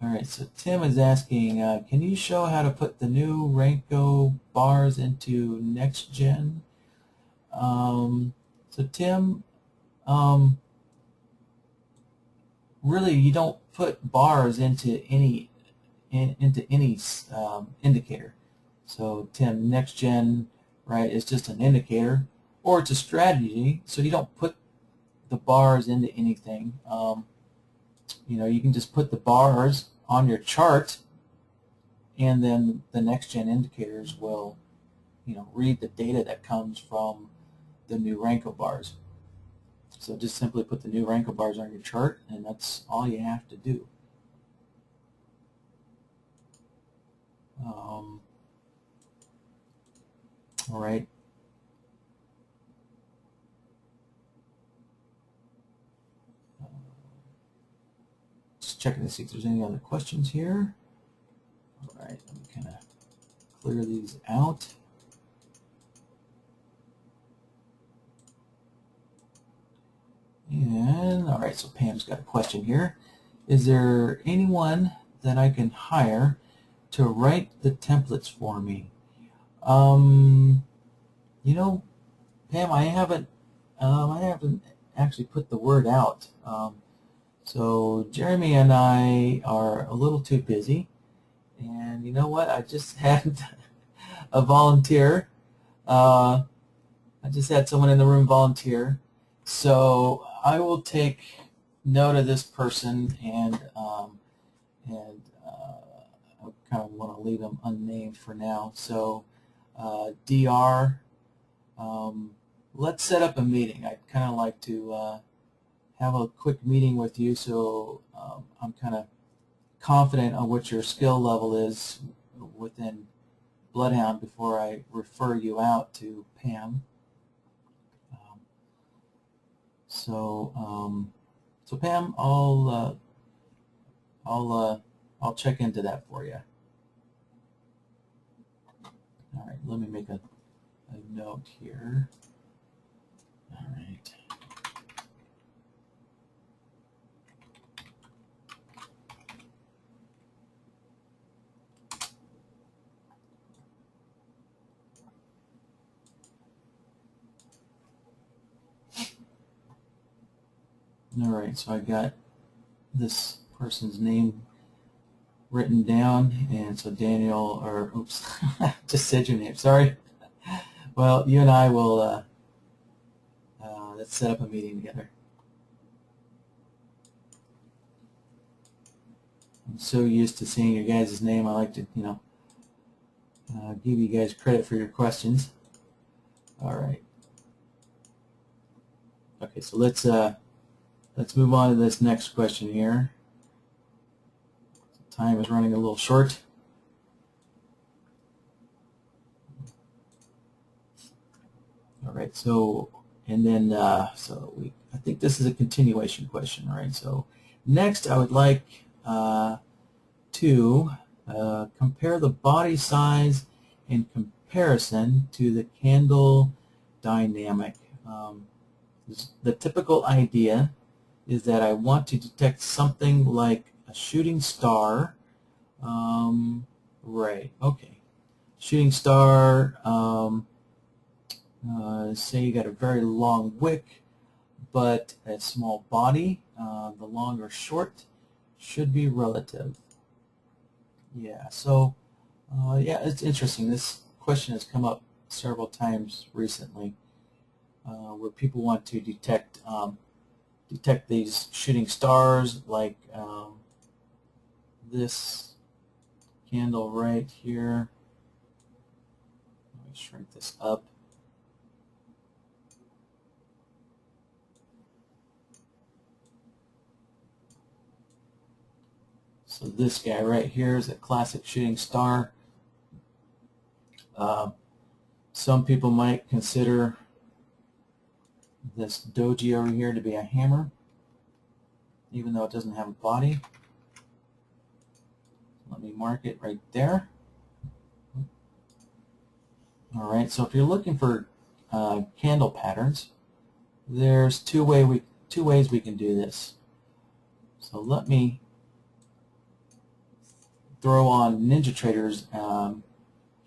All right, so Tim is asking, can you show how to put the new Renko bars into next gen? So Tim, really you don't put bars into any indicator. So Tim, next gen, right, is just an indicator, or it's a strategy. So you don't put the bars into anything. You can just put the bars on your chart, and then the next gen indicators will, read the data that comes from the new Renko bars. So just simply put the new Renko bars on your chart, and that's all you have to do. All right. Just checking to see if there's any other questions here. All right, let me kind of clear these out. And all right, so Pam's got a question here. Is there anyone that I can hire to write the templates for me? Pam, I I haven't actually put the word out. So Jeremy and I are a little too busy, and you know what? I just had a volunteer. I just had someone in the room volunteer, so I will take note of this person, and I kind of want to leave them unnamed for now. So DR, let's set up a meeting. I'd kind of like to have a quick meeting with you, so I'm kind of confident on what your skill level is within BloodHound before I refer you out to Pam. So Pam, I'll check into that for you. All right, let me make a note here. All right. All right, so I got this person's name written down, and so Daniel, or oops, just said your name, sorry. Well, you and I will, let's set up a meeting together. I'm so used to seeing your guys' name, I like to, you know, give you guys credit for your questions. All right. Okay, so let's move on to this next question here. Time is running a little short. All right, so and then I think this is a continuation question, right? So next, I would like to compare the body size in comparison to the candle dynamic. The typical idea is that I want to detect something like a shooting star. Right, okay. Shooting star, say you got a very long wick, but a small body. The long or short should be relative. Yeah, so yeah, it's interesting. This question has come up several times recently, where people want to detect these shooting stars, like this candle right here. Let me shrink this up. So this guy right here is a classic shooting star. Some people might consider this doji over here to be a hammer, even though it doesn't have a body. Let me mark it right there. All right, so if you're looking for candle patterns, there's two ways we can do this. So let me throw on NinjaTrader's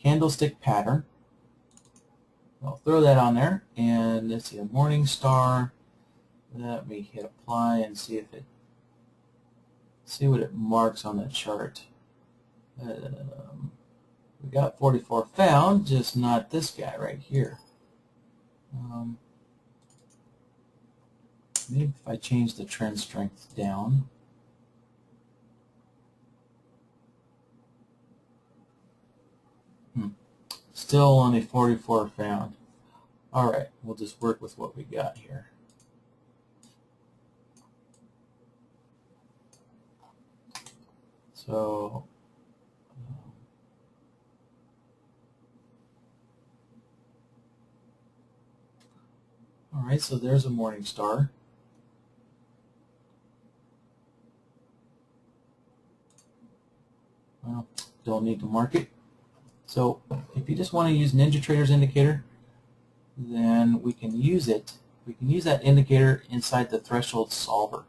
candlestick pattern. I'll throw that on there, and let's see, a morning star. Let me hit apply and see what it marks on the chart. We got 44 found, just not this guy right here. Maybe if I change the trend strength down. Still only 44 found. All right, we'll just work with what we got here. So all right, so there's a morning star. Well, don't need to mark it. So if you just want to use NinjaTrader's indicator, then we can use it. We can use that indicator inside the threshold solver.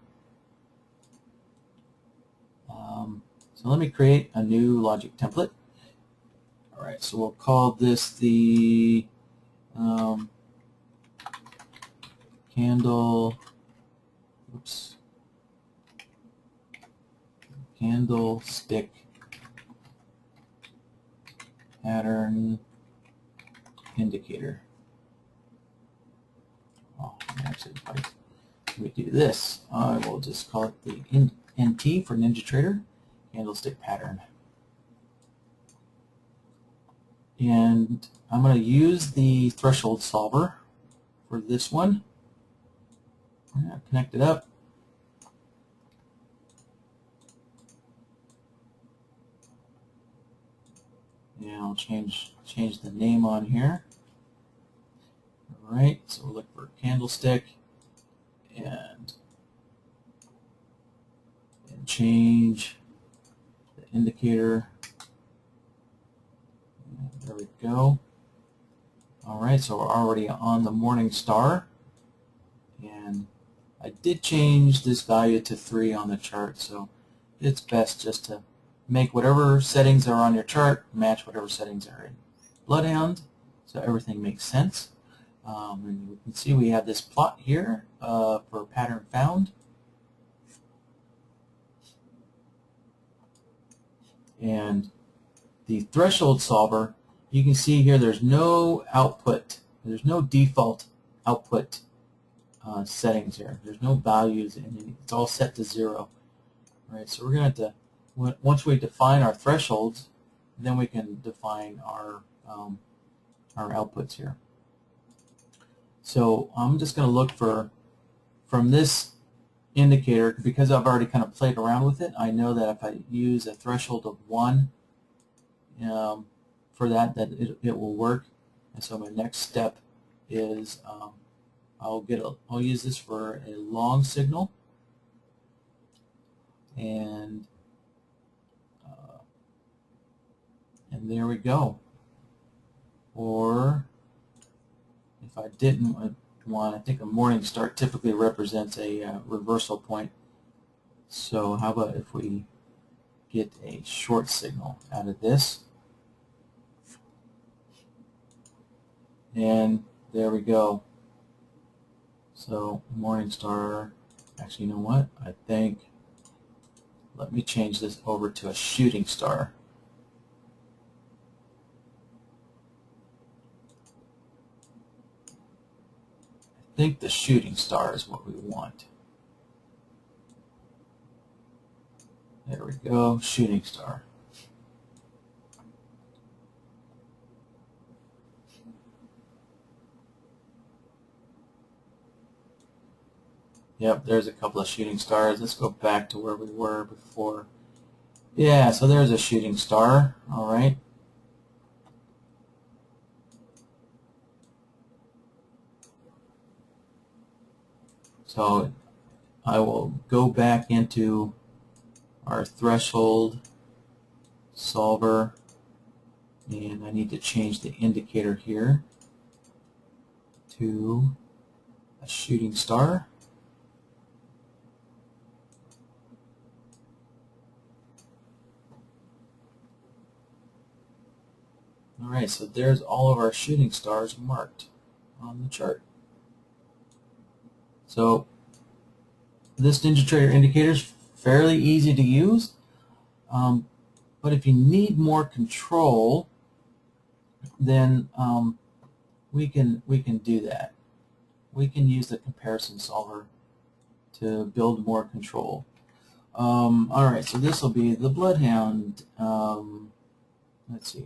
So let me create a new logic template. All right, so we'll call this the candlestick pattern indicator. Oh, actually, if we do this, I will just call it the NT for NinjaTrader candlestick pattern. And I'm going to use the threshold solver for this one. Connect it up. And I'll change the name on here. All right, so we'll look for candlestick and change the indicator. And there we go. All right, so we're already on the morning star, and I did change this value to 3 on the chart, so it's best just to make whatever settings are on your chart match whatever settings are in BloodHound, so everything makes sense. And you can see we have this plot here for pattern found. And the threshold solver, you can see here there's no output. There's no default output settings here. There's no values, and it's all set to 0. All right, so we're going to have to, once we define our thresholds, then we can define our outputs here. So I'm just going to look for, from this indicator, because I've already kind of played around with it, I know that if I use a threshold of 1 for that it will work. And so my next step is I'll use this for a long signal, and there we go. Or if I didn't want, I think a morning star typically represents a reversal point. So how about if we get a short signal out of this? And there we go. So morning star, actually, you know what? I think, let me change this over to a shooting star. I think the shooting star is what we want. There we go, shooting star. Yep, there's a couple of shooting stars. Let's go back to where we were before. Yeah, so there's a shooting star. All right. So I will go back into our threshold solver, and I need to change the indicator here to a shooting star. All right, so there's all of our shooting stars marked on the chart. So this NinjaTrader indicator is fairly easy to use, but if you need more control, then we can do that. We can use the comparison solver to build more control. All right, so this will be the BloodHound. Let's see.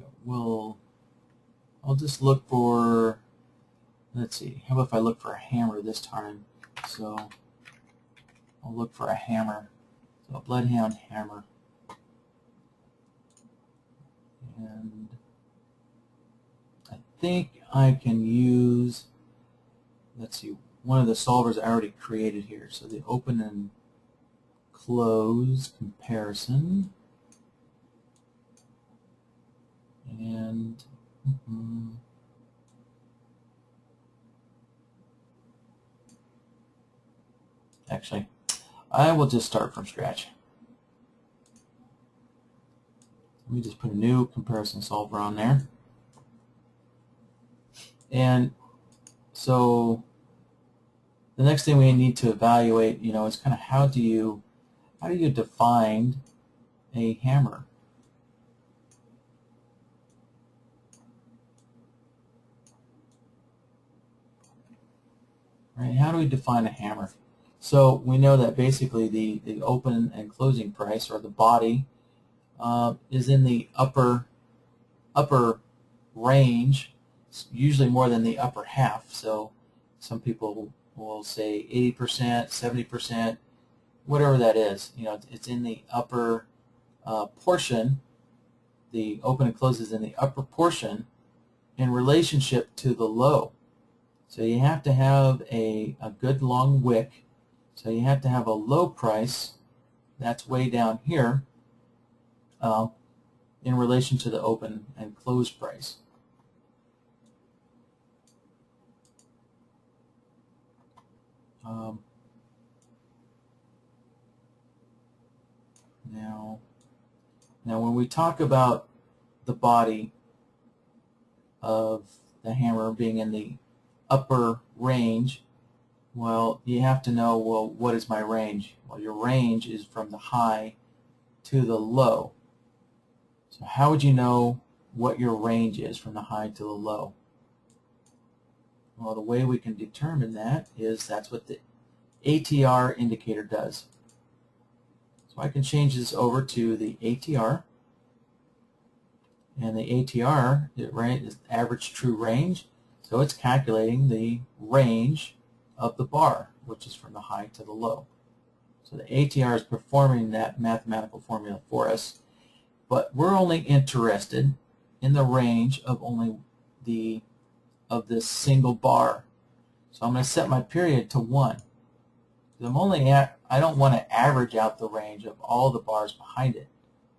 I'll just look for. Let's see. How about if I look for a hammer this time? So I'll look for a hammer. So a BloodHound hammer. And I think I can use, let's see, one of the solvers I already created here. So the open and close comparison. And actually, I will just start from scratch. Let me just put a new comparison solver on there. And so the next thing we need to evaluate, is kind of how do you define a hammer? Right? How do we define a hammer? So we know that basically the open and closing price, or the body, is in the upper range, usually more than the upper half. So some people will say 80%, 70%, whatever that is. It's in the upper portion. The open and close is in the upper portion in relationship to the low. So you have to have a good long wick. So you have to have a low price that's way down here in relation to the open and close price. Now when we talk about the body of the hammer being in the upper range, well, you have to know, well, what is my range? Well, your range is from the high to the low. So how would you know what your range is from the high to the low? Well, the way we can determine that is that's what the ATR indicator does. So I can change this over to the ATR, and the ATR, right, is average true range. So it's calculating the range of the bar, which is from the high to the low. So the ATR is performing that mathematical formula for us, but we're only interested in the range of this single bar. So I'm going to set my period to 1. I don't want to average out the range of all the bars behind it.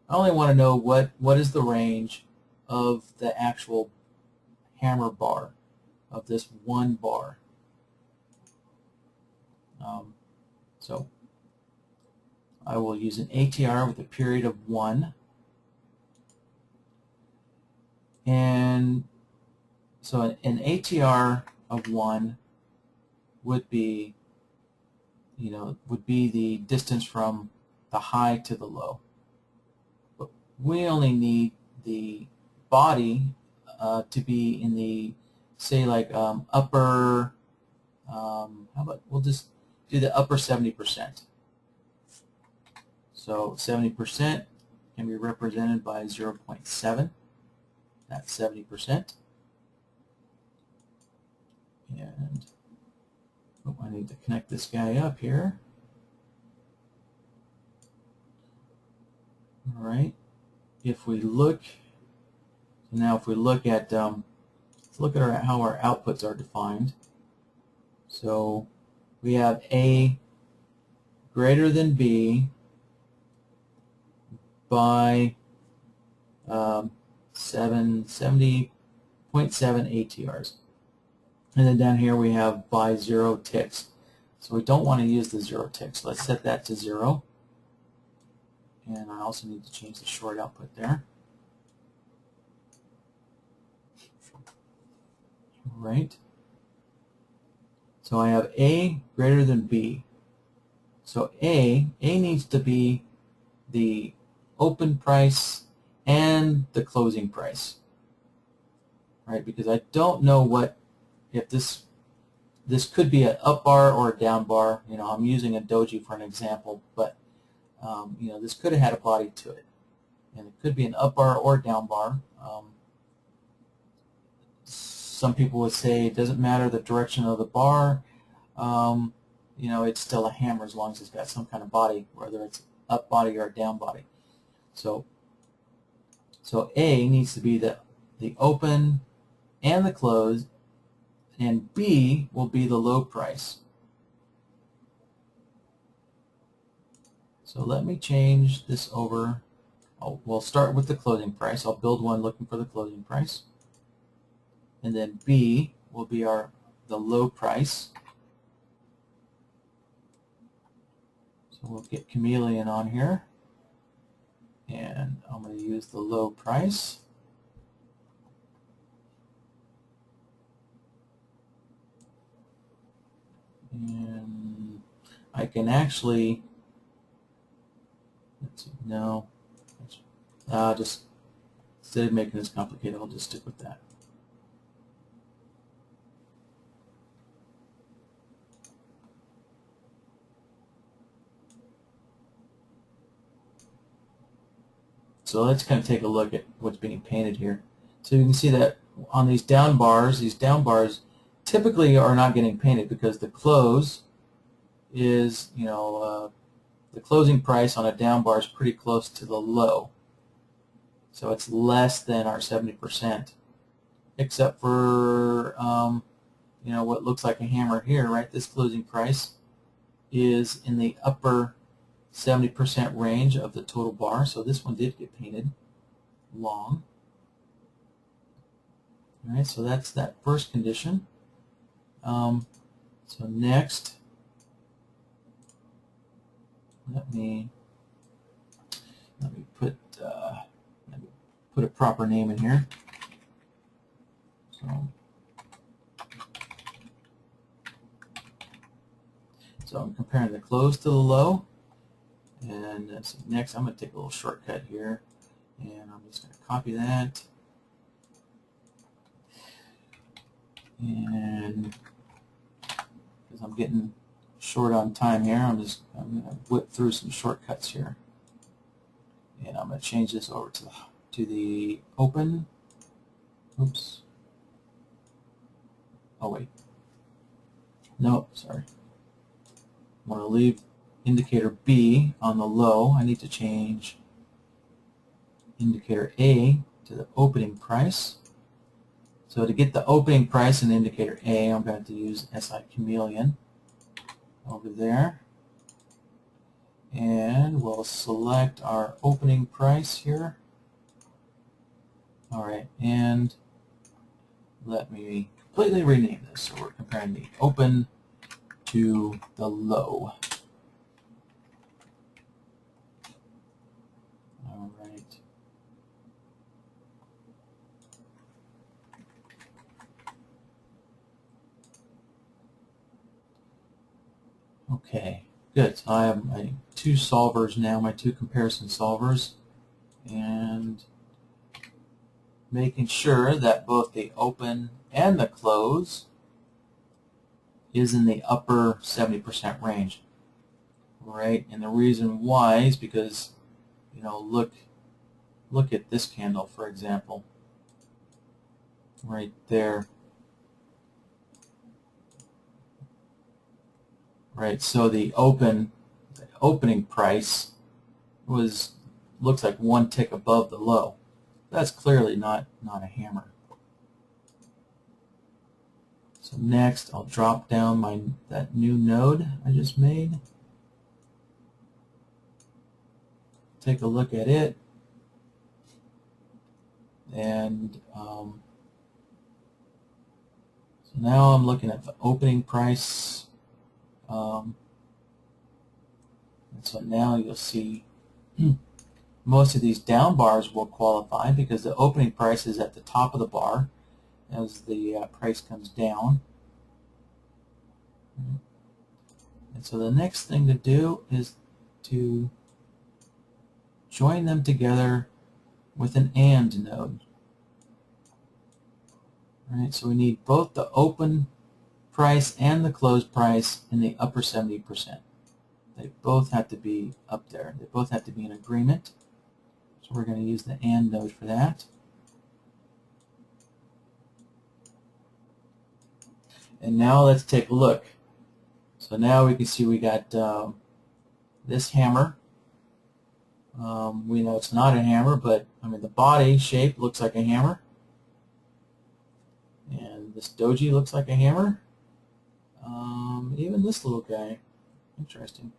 I only want to know what is the range of the actual hammer bar, of this one bar. So I will use an ATR with a period of 1. And so an ATR of 1 would be, the distance from the high to the low. But we only need the body to be in the, say, like upper, how about we'll just do the upper 70%. So 70% can be represented by 0.7. That's 70%. And I need to connect this guy up here. All right. If we look at let's look at how our outputs are defined. So we have A greater than B by 70.7 ATRs. And then down here we have by 0 ticks. So we don't want to use the 0 ticks. Let's set that to 0. And I also need to change the short output there. Right. So I have A greater than B. So A needs to be the open price and the closing price. Right? Because I don't know if this could be an up bar or a down bar. I'm using a doji for an example, but this could have had a body to it, and it could be an up bar or a down bar. Some people would say it doesn't matter the direction of the bar. It's still a hammer as long as it's got some kind of body, whether it's up body or a down body. So A needs to be the open and the close, and B will be the low price. So let me change this over. We'll start with the closing price. I'll build one looking for the closing price. And then B will be the low price. So we'll get Chameleon on here. And I'm going to use the low price. And I can actually, let's see, no, just instead of making this complicated, I'll just stick with that. So let's kind of take a look at what's being painted here. So you can see that on these down bars typically are not getting painted because the close is, the closing price on a down bar is pretty close to the low. So it's less than our 70%, except for, what looks like a hammer here, right? This closing price is in the upper 70% range of the total bar, so this one did get painted long. All right, so that's that first condition. So next, let me put a proper name in here. So I'm comparing the close to the low. And so next, I'm going to take a little shortcut here, and I'm just going to copy that. And because I'm getting short on time here, I'm going to whip through some shortcuts here. And I'm going to change this over to the open. Oops. Oh wait. No, sorry. I'm going to leave indicator B on the low. I need to change indicator A to the opening price. So to get the opening price in indicator A, I'm going to use SI Chameleon over there. And we'll select our opening price here. All right, and let me completely rename this. So we're comparing the open to the low. All right. Okay, good. So I have my two solvers now, my two comparison solvers, and making sure that both the open and the close is in the upper 70% range, right? And the reason why is because, look at this candle, for example, right there. Right, so the opening price looks like one tick above the low. That's clearly not a hammer. So next, I'll drop down that new node I just made. Take a look at it, and so now I'm looking at the opening price. And so now you'll see most of these down bars will qualify because the opening price is at the top of the bar as the price comes down. And so the next thing to do is to join them together with an AND node. All right, so we need both the open price and the close price in the upper 70%. They both have to be up there. They both have to be in agreement. So we're going to use the AND node for that. And now let's take a look. So now we can see we got this hammer. We know it's not a hammer, but the body shape looks like a hammer. And this doji looks like a hammer. Even this little guy. Interesting.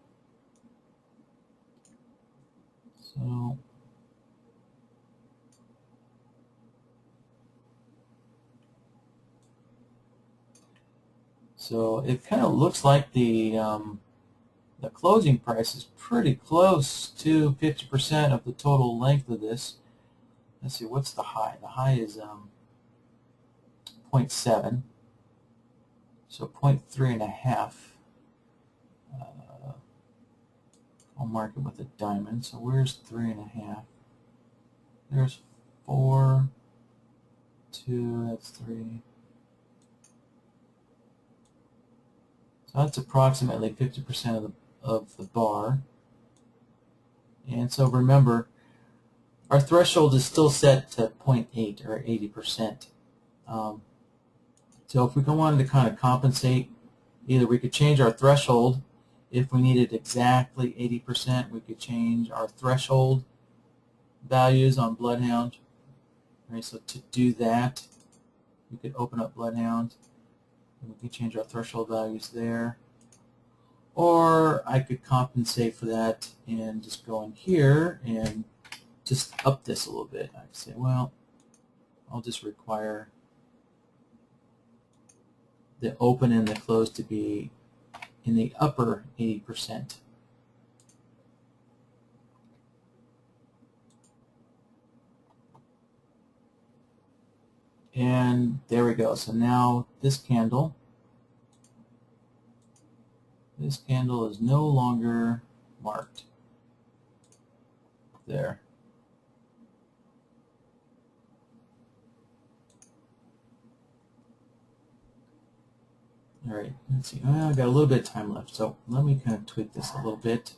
So it kind of looks like the closing price is pretty close to 50% of the total length of this. Let's see, what's the high? The high is 0.7, so 0.3 and a half. I'll mark it with a diamond. So where's 3.5? There's 4, 2, that's 3. So that's approximately 50% of the bar. And so remember, our threshold is still set to 0.8 or 80%. So if we wanted to kind of compensate, either we could change our threshold. If we needed exactly 80%, we could change our threshold values on BloodHound. Right, so to do that, we could open up BloodHound, and we could change our threshold values there. Or I could compensate for that and just go in here and just up this a little bit. I could say, well, I'll just require the open and the close to be in the upper 80%. And there we go. So now this candle is no longer marked there. All right, let's see. I've got a little bit of time left, so let me kind of tweak this a little bit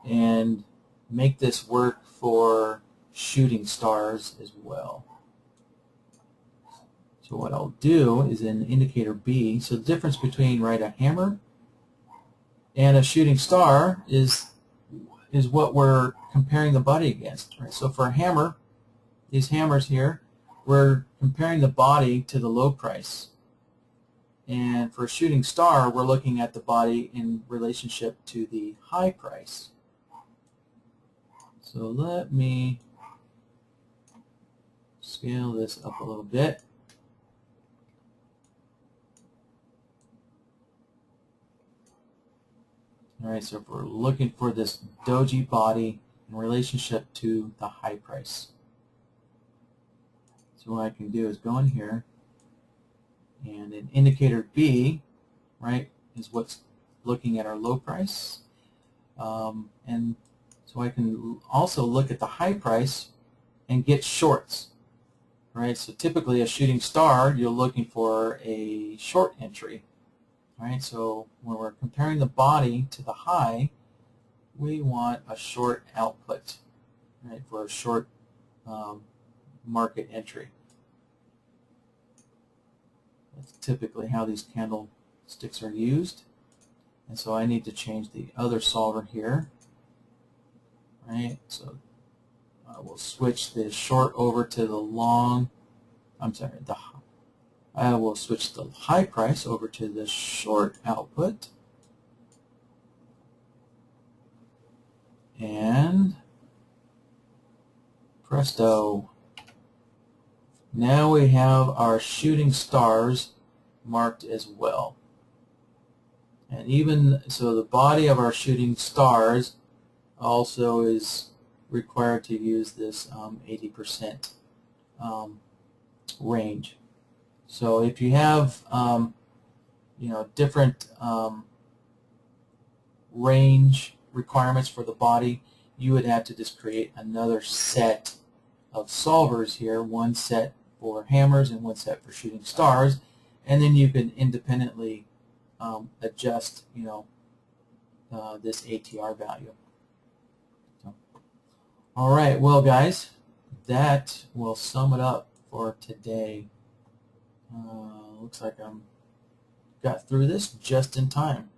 and make this work for shooting stars as well. So what I'll do is in indicator B, so the difference between a hammer and a shooting star is what we're comparing the body against. Right? So for a hammer, these hammers here, we're comparing the body to the low price. And for a shooting star, we're looking at the body in relationship to the high price. So let me scale this up a little bit. All right, so if we're looking for this doji body in relationship to the high price. So what I can do is go in here, and in indicator B, right, is what's looking at our low price. And so I can also look at the high price and get shorts. Right, so typically a shooting star, you're looking for a short entry. Right, so when we're comparing the body to the high, we want a short output, right, for a short market entry. That's typically how these candlesticks are used. And so I need to change the other solver here. Right, so I will switch the short over to the long. I will switch the high price over to the short output. And presto. Now we have our shooting stars marked as well. And even so, the body of our shooting stars also is required to use this 80% range. So if you have different range requirements for the body, you would have to just create another set of solvers here, one set for hammers and one set for shooting stars, and then you can independently adjust this ATR value. So, all right, well guys, that will sum it up for today. Looks like I'm got through this just in time.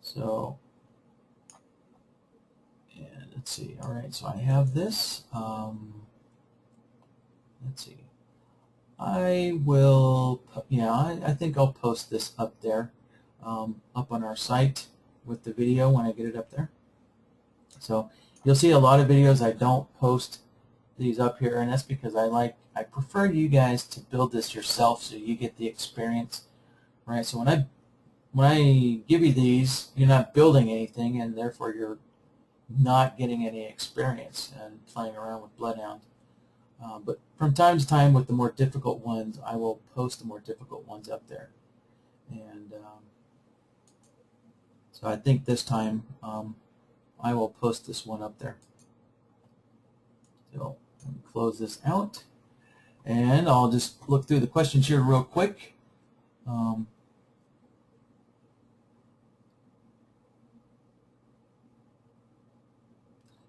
So, and let's see. All right, so I have this. Let's see. I will. I think I'll post this up there, up on our site with the video when I get it up there. So you'll see a lot of videos I don't post these up here, and that's because I prefer you guys to build this yourself so you get the experience, right? So when I give you these, you're not building anything, and therefore you're not getting any experience and playing around with BloodHound. But from time to time, with the more difficult ones, I will post the more difficult ones up there. And so I think this time I will post this one up there. So let me close this out, and I'll just look through the questions here real quick.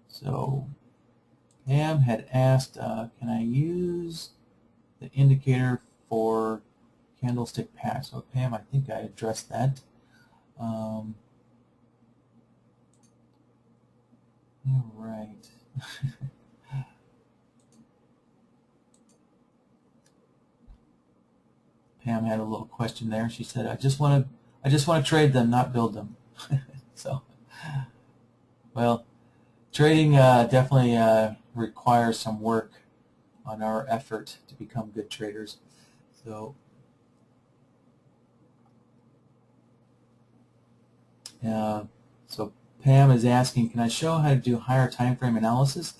So Pam had asked, can I use the indicator for candlestick packs? So Pam, I think I addressed that. All right. Pam had a little question there. She said, I just want to trade them, not build them. So, well, trading definitely requires some work on our effort to become good traders. So, so Pam is asking, can I show how to do higher time frame analysis?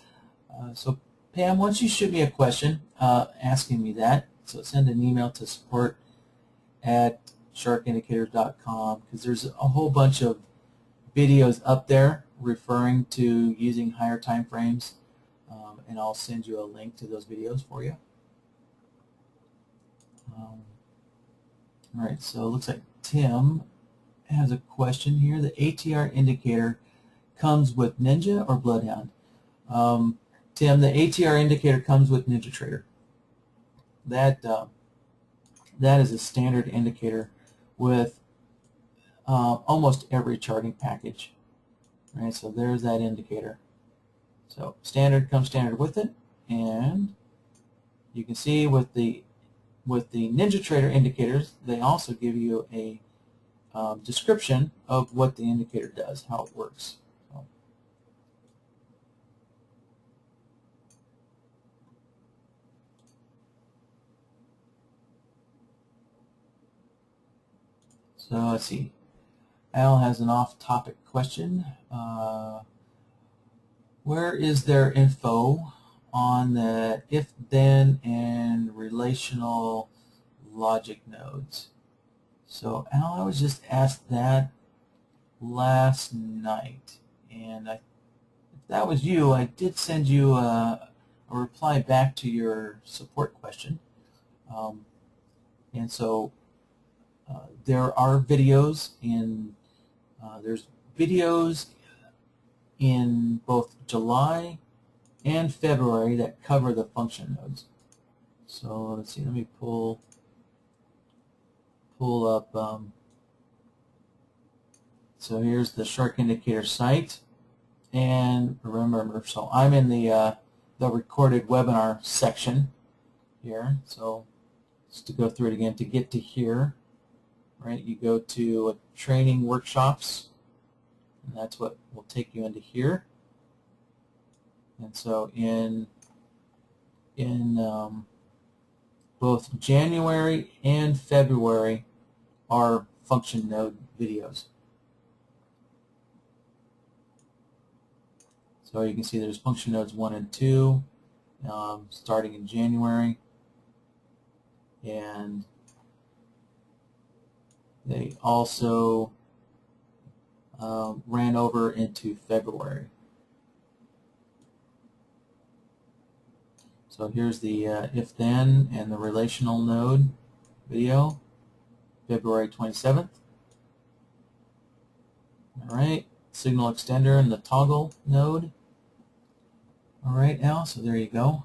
So Pam, once you shoot me a question asking me that, so send an email to support@sharkindicators.com, because there's a whole bunch of videos up there referring to using higher time frames, and I'll send you a link to those videos for you. All right, so it looks like Tim has a question here. The ATR indicator comes with Ninja or BloodHound? Tim, the ATR indicator comes with NinjaTrader. That is a standard indicator with almost every charting package. Right, so there's that indicator. So standard comes standard with it, and you can see with the NinjaTrader indicators, they also give you a description of what the indicator does, how it works. So let's see. Al has an off-topic question. Where is there info on the if-then and relational logic nodes? So Al, I was just asked that last night, and if that was you, I did send you a reply back to your support question. And so there are videos there's videos in both July and February that cover the function nodes. So let's see, let me pull up. So here's the Shark Indicator site, and remember, so I'm in the recorded webinar section here. So just to go through it again, to get to here, right, you go to training workshops, and that's what will take you into here. And so in both January and February are function node videos. So you can see there's function nodes 1 and 2 starting in January, and they also ran over into February. So here's the if-then and the relational node video, February 27th. All right, signal extender and the toggle node. All right, Al, so there you go.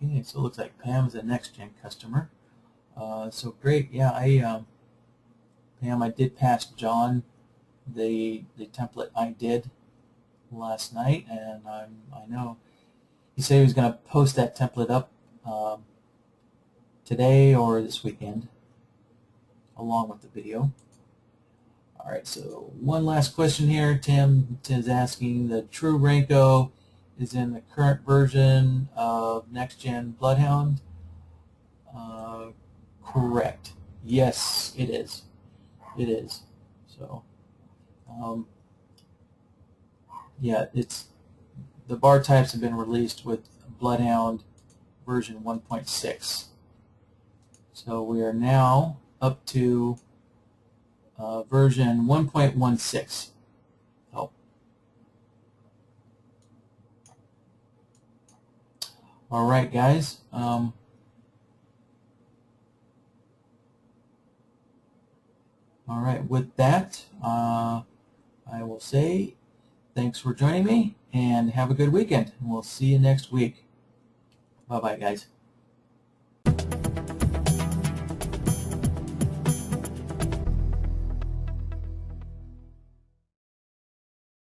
Okay, so it looks like Pam is a next-gen customer. So great, yeah. Pam, I did pass John the template I did last night, and I know he said he was going to post that template up today or this weekend, along with the video. All right, so one last question here. Tim is asking, the True Renko is in the current version of next-gen BloodHound? Correct. Yes, it is. It is. So, yeah, the bar types have been released with BloodHound version 1.6. So we are now up to version 1.16. Oh. All right, guys. All right, with that, I will say thanks for joining me and have a good weekend. We'll see you next week. Bye-bye, guys.